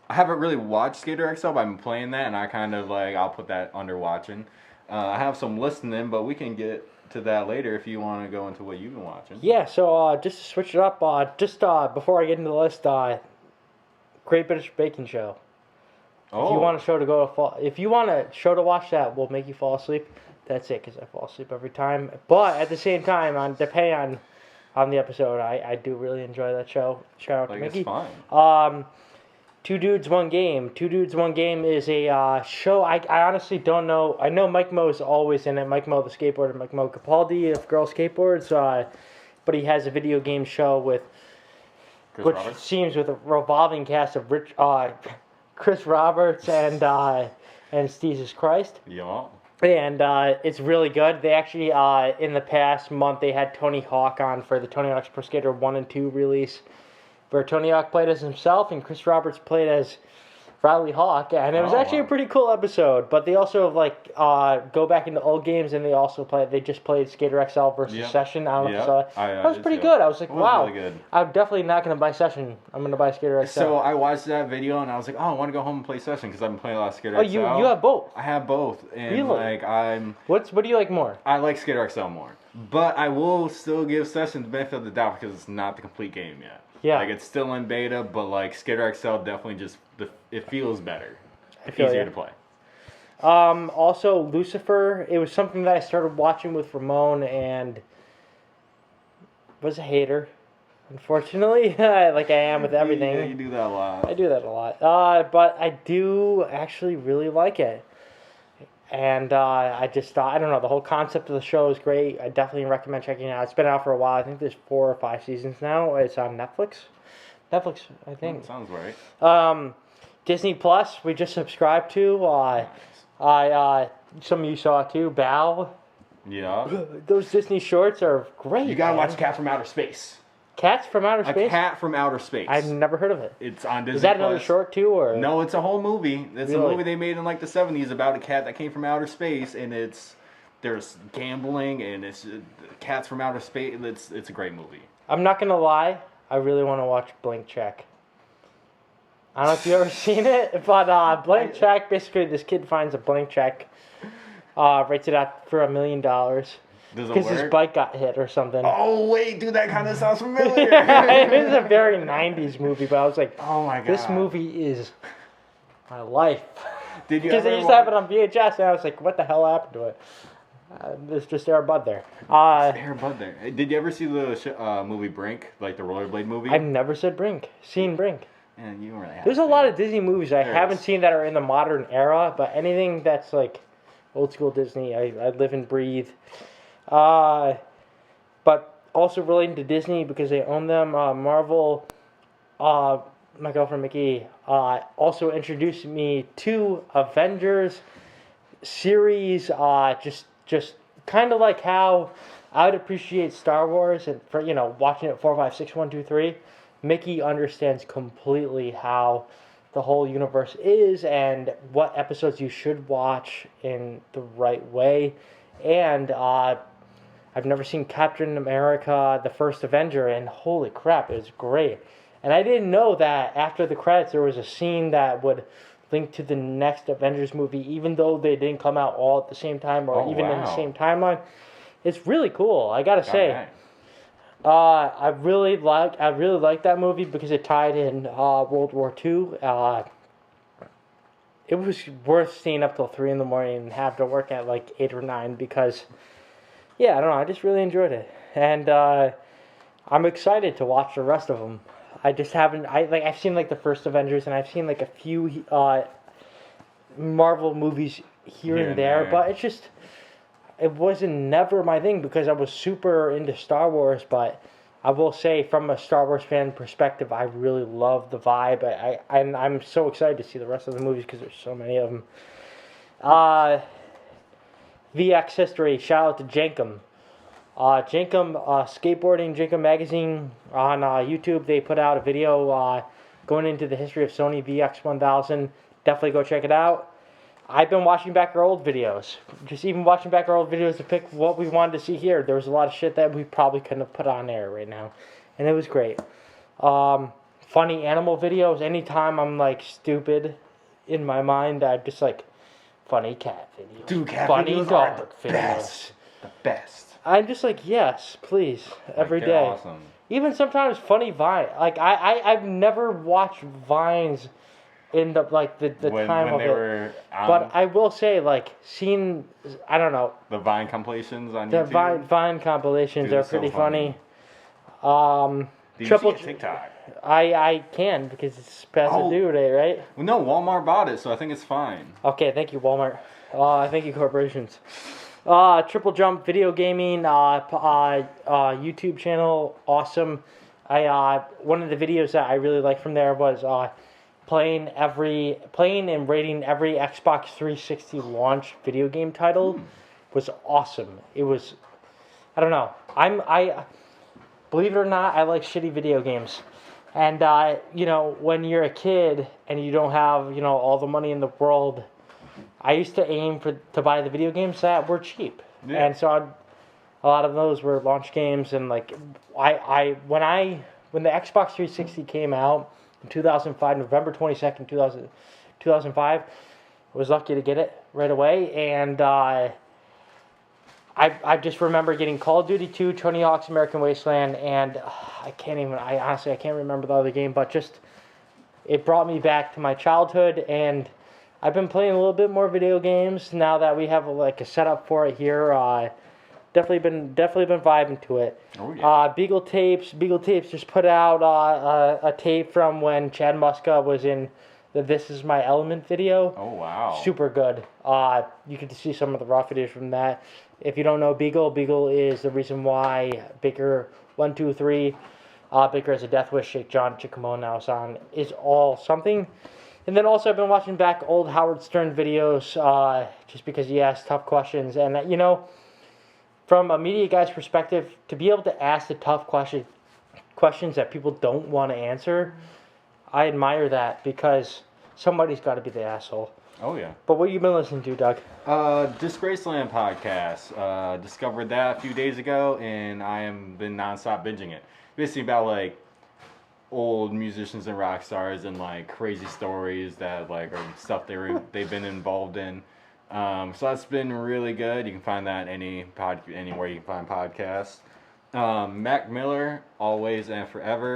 I haven't really watched Skater XL, but I've been playing that and I kind of like I'll put that under watching. I have some listening, but we can get to that later if you want to go into what you've been watching. Yeah, so just to switch it up, before I get into the list, Great British Baking Show. Oh. If you want a show to watch that will make you fall asleep, that's it, because I fall asleep every time. But at the same time, depending on the episode, I do really enjoy that show. Shout out to Mickey. It's fun. Two Dudes, One Game. Two Dudes, One Game is a show I honestly don't know. I know Mike Mo is always in it. Mike Mo, the skateboarder, Mike Mo Capaldi of Girl Skateboards. But he has a video game show with, seems with a revolving cast of Chris Roberts and Jesus Christ. Yeah. And it's really good. They actually, in the past month, they had Tony Hawk on for the Tony Hawk's Pro Skater 1 and 2 release, where Tony Hawk played as himself and Chris Roberts played as Riley Hawk, and it was actually a pretty cool episode. But they also go back into old games, and they just played Skater XL versus Session. I don't know if you saw it. That was pretty good. I was like, wow, really good. I'm definitely not going to buy Session. I'm going to buy Skater XL. So I watched that video, and I was like, oh, I want to go home and play Session because I've been playing a lot of Skater XL. Oh, you have both? I have both, and really? What do you like more? I like Skater XL more, but I will still give Session the benefit of the doubt because it's not the complete game yet. Yeah. Like, it's still in beta, but, like, Skater XL definitely it feels better. Easier to play. Also, Lucifer, it was something that I started watching with Ramon and was a hater, unfortunately, like I am with everything. Yeah, you do that a lot. I do that a lot. But I do actually really like it. And I don't know, the whole concept of the show is great. I definitely recommend checking it out. It's been out for a while. I think there's 4 or 5 seasons now. It's on Netflix. I think. Sounds right. Disney Plus, we just subscribed to. Some of you saw it too. Bao. Yeah. Those Disney shorts are great. You gotta watch Cat from Outer Space. Cats from Outer Space? A Cat from Outer Space. I've never heard of it. It's on Disney Plus. Is that another short too, or? No, it's a whole movie. It's a movie they made in like the 70s about a cat that came from outer space, and there's gambling, and it's cats from outer space. It's a great movie. I'm not gonna lie, I really want to watch Blank Check. I don't know if you've ever seen it, but Blank Check, basically this kid finds a blank check, writes it out for $1 million. Because his bike got hit or something. Oh, wait, dude, that kind of sounds familiar. It was a very 90s movie, but I was like, oh my God. This movie is my life. Did you Because they used to have it on VHS, and I was like, what the hell happened to it? There's just Air Bud there. Air Bud there. Did you ever see the movie Brink, like the rollerblade movie? I've never seen Brink. Man, you really have. There's a lot of Disney movies I haven't seen that are in the modern era, but anything that's like old school Disney, I live and breathe. But also relating to Disney because they own them, Marvel my girlfriend Mickey, also introduced me to Avengers series. Just kind of like how I would appreciate Star Wars, and for watching it 4, 5, 6, 1, 2, 3. Mickey understands completely how the whole universe is and what episodes you should watch in the right way. And I've never seen Captain America: The First Avenger, and holy crap, it was great. And I didn't know that after the credits there was a scene that would link to the next Avengers movie, even though they didn't come out all at the same time or even in the same timeline. It's really cool, I gotta say. Okay. I really like that movie because it tied in World War II. It was worth staying up till 3 in the morning and have to work at like 8 or 9 because, yeah, I don't know, I just really enjoyed it, and I'm excited to watch the rest of them. I just haven't. I've seen like the first Avengers, and I've seen like a few Marvel movies here and there, but it wasn't never my thing because I was super into Star Wars. But I will say, from a Star Wars fan perspective, I really love the vibe. I'm so excited to see the rest of the movies because there's so many of them. VX history. Shout out to Jankum. Jankum Skateboarding, Jankum Magazine on YouTube. They put out a video going into the history of Sony VX1000. Definitely go check it out. I've been watching back our old videos. Just even watching back our old videos to pick what we wanted to see here. There was a lot of shit that we probably couldn't have put on air right now. And it was great. Funny animal videos. Anytime I'm like stupid in my mind, I'm just like, funny cat videos. Dude, cat funny videos dog are the videos. best. The best. I'm just like, yes, please, every they're day. Awesome. Even sometimes funny Vine. Like I've never watched Vines in the time when of they it. were on But I will say, like, seeing, I don't know, the Vine compilations on the YouTube. Vine compilations Dude, are it's so pretty funny. funny. Did Triple you see it TikTok? I can because it's past Oh. due day, right? Well, no, Walmart bought it, so I think it's fine. Okay, thank you, Walmart. Thank you, corporations. Triple Jump Video Gaming YouTube channel, awesome. One of the videos that I really liked from there was playing and rating every Xbox 360 launch video game title. Was awesome. It was, I don't know. I believe it or not, I like shitty video games. And when you're a kid and you don't have all the money in the world, I used to aim to buy the video games that were cheap. Yeah. And so a lot of those were launch games, and like when the Xbox 360 came out in 2005, November 22nd, 2005, I was lucky to get it right away, and I just remember getting Call of Duty 2, Tony Hawk's American Wasteland, and I honestly can't remember the other game, but just it brought me back to my childhood, and I've been playing a little bit more video games now that we have like a setup for it here. Definitely been vibing to it. Oh, yeah. Beagle Tapes just put out a tape from when Chad Muska was in the This Is My Element video. Oh, wow. Super good. You get to see some of the raw footage from that. If you don't know Beagle is the reason why Baker 123, Baker has a Death Wish, Shake John, Chickamauga now on is all something. And then also I've been watching back old Howard Stern videos just because he asks tough questions. And, from a media guy's perspective, to be able to ask the tough questions that people don't want to answer, I admire that because somebody's got to be the asshole. Oh, yeah. But what have you been listening to, Doug? Disgraceland podcast. Discovered that a few days ago, and I have been nonstop binging it. Basically about, like, old musicians and rock stars and, like, crazy stories that, like, are stuff they've been involved in. So that's been really good. You can find that anywhere you can find podcasts. Mac Miller, Always and Forever,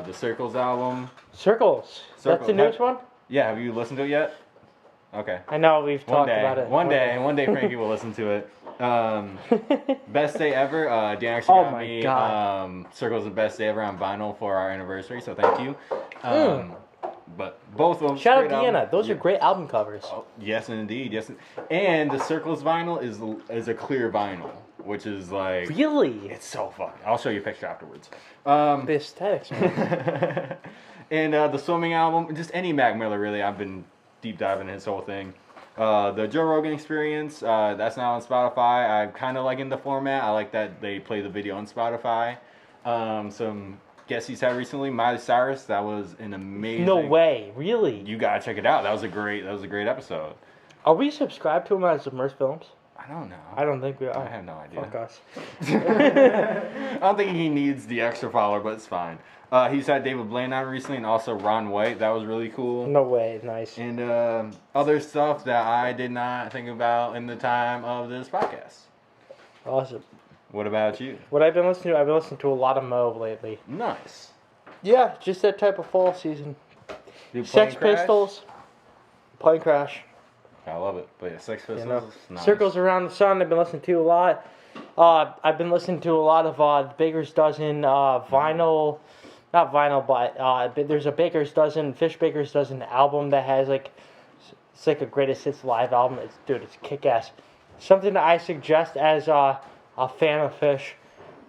the Circles album. Circles. That's the newest one? Yeah, have you listened to it yet? Okay. I know, we've talked about it. One day Frankie will listen to it. Best Day Ever, Dan actually got me God. Circles and Best Day Ever on vinyl for our anniversary, so thank you. But both of them. Shout out Deanna. Those are great album covers. Oh, yes, indeed. Yes, and the Circles vinyl is a clear vinyl, which is like Really? it's so fucking. I'll show you a picture afterwards. The aesthetics, man. And the swimming album, just any Mac Miller really. I've been deep diving his whole thing. The Joe Rogan Experience, that's now on Spotify. I'm kind of liking the format. I like that they play the video on Spotify. Some guests he's had recently, Miley Cyrus. That was an amazing. No way, really? You gotta check it out. That was a great episode. Are we subscribed to him as Mirth Films? I don't know. I don't think we are. I have no idea. Fuck us. I don't think he needs the extra follower, but it's fine. He's had David Blaine on recently, and also Ron White. That was really cool. No way, nice. And other stuff that I did not think about in the time of this podcast. Awesome. What about you? What I've been listening to, I've been listening to a lot of Mo lately. Nice. Yeah, just that type of fall season. You Sex Plane Crash? Pistols, Plane Crash. I love it. But yeah, Sex Pistols. You know, Nice. Circles Around the Sun. I've been listening to a lot. I've been listening to a lot of the Baker's Dozen vinyl, not vinyl, but there's a Baker's Dozen, Fish Baker's Dozen album that has like, it's like a greatest hits live album. It's kick-ass. Something that I suggest as a fan of Fish,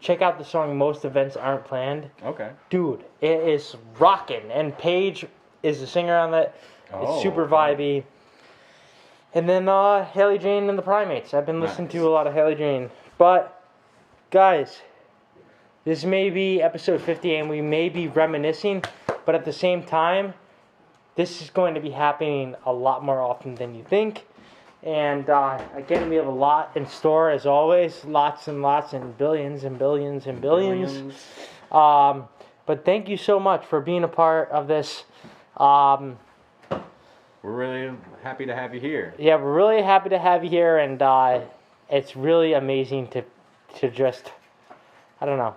check out the song Most Events Aren't Planned. Okay. Dude, it is rocking. And Paige is the singer on that. It's super vibey. And then Haley Jane and the Primates. I've been listening to a lot of Haley Jane. But, guys, this may be episode 50 and we may be reminiscing. But at the same time, this is going to be happening a lot more often than you think. And, again, we have a lot in store, as always. Lots and lots and billions and billions and billions. But thank you so much for being a part of this. We're really happy to have you here. Yeah, we're really happy to have you here, and it's really amazing to just, I don't know,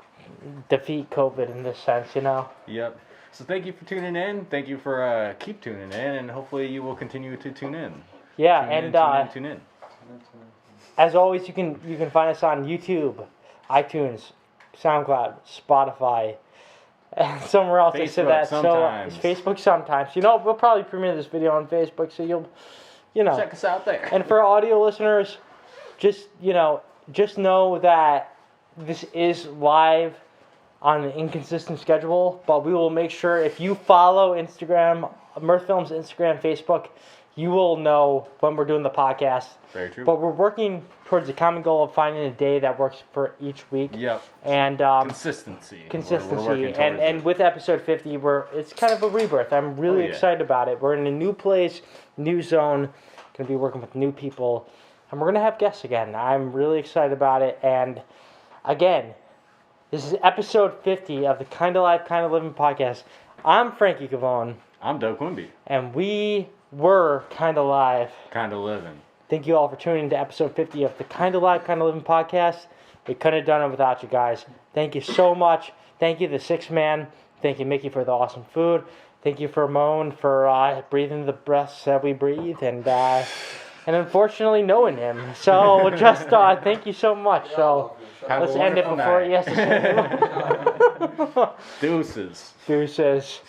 defeat COVID in this sense, you know? Yep. So thank you for tuning in. Thank you for keep tuning in, and hopefully you will continue to tune in. Yeah, Tune in. As always, you can find us on YouTube, iTunes, SoundCloud, Spotify, and somewhere else. I said that. Sometimes. So Facebook sometimes. You know, we'll probably premiere this video on Facebook, so you'll know. Check us out there. And for audio listeners, just know that this is live on an inconsistent schedule, but we will make sure if you follow Instagram, Mirth Films, Instagram, Facebook, you will know when we're doing the podcast. Very true. But we're working towards the common goal of finding a day that works for each week. Yep. And Consistency. Consistency. We're working towards And it. with episode 50, it's kind of a rebirth. I'm really excited about it. We're in a new place, new zone, going to be working with new people, and we're going to have guests again. I'm really excited about it. And again, this is episode 50 of the Kinda Life, Kinda Living podcast. I'm Frankie Cavone. I'm Doug Quimby. And we were Kinda Live. Kinda Living. Thank you all for tuning into episode 50 of the Kinda Live, Kinda Living podcast. We couldn't have done it without you guys. Thank you so much. Thank you, the Six Man. Thank you, Mickey, for the awesome food. Thank you for Moan for breathing the breaths that we breathe and unfortunately knowing him. So just thank you so much. So let's end it before he has to say Deuces. Deuces.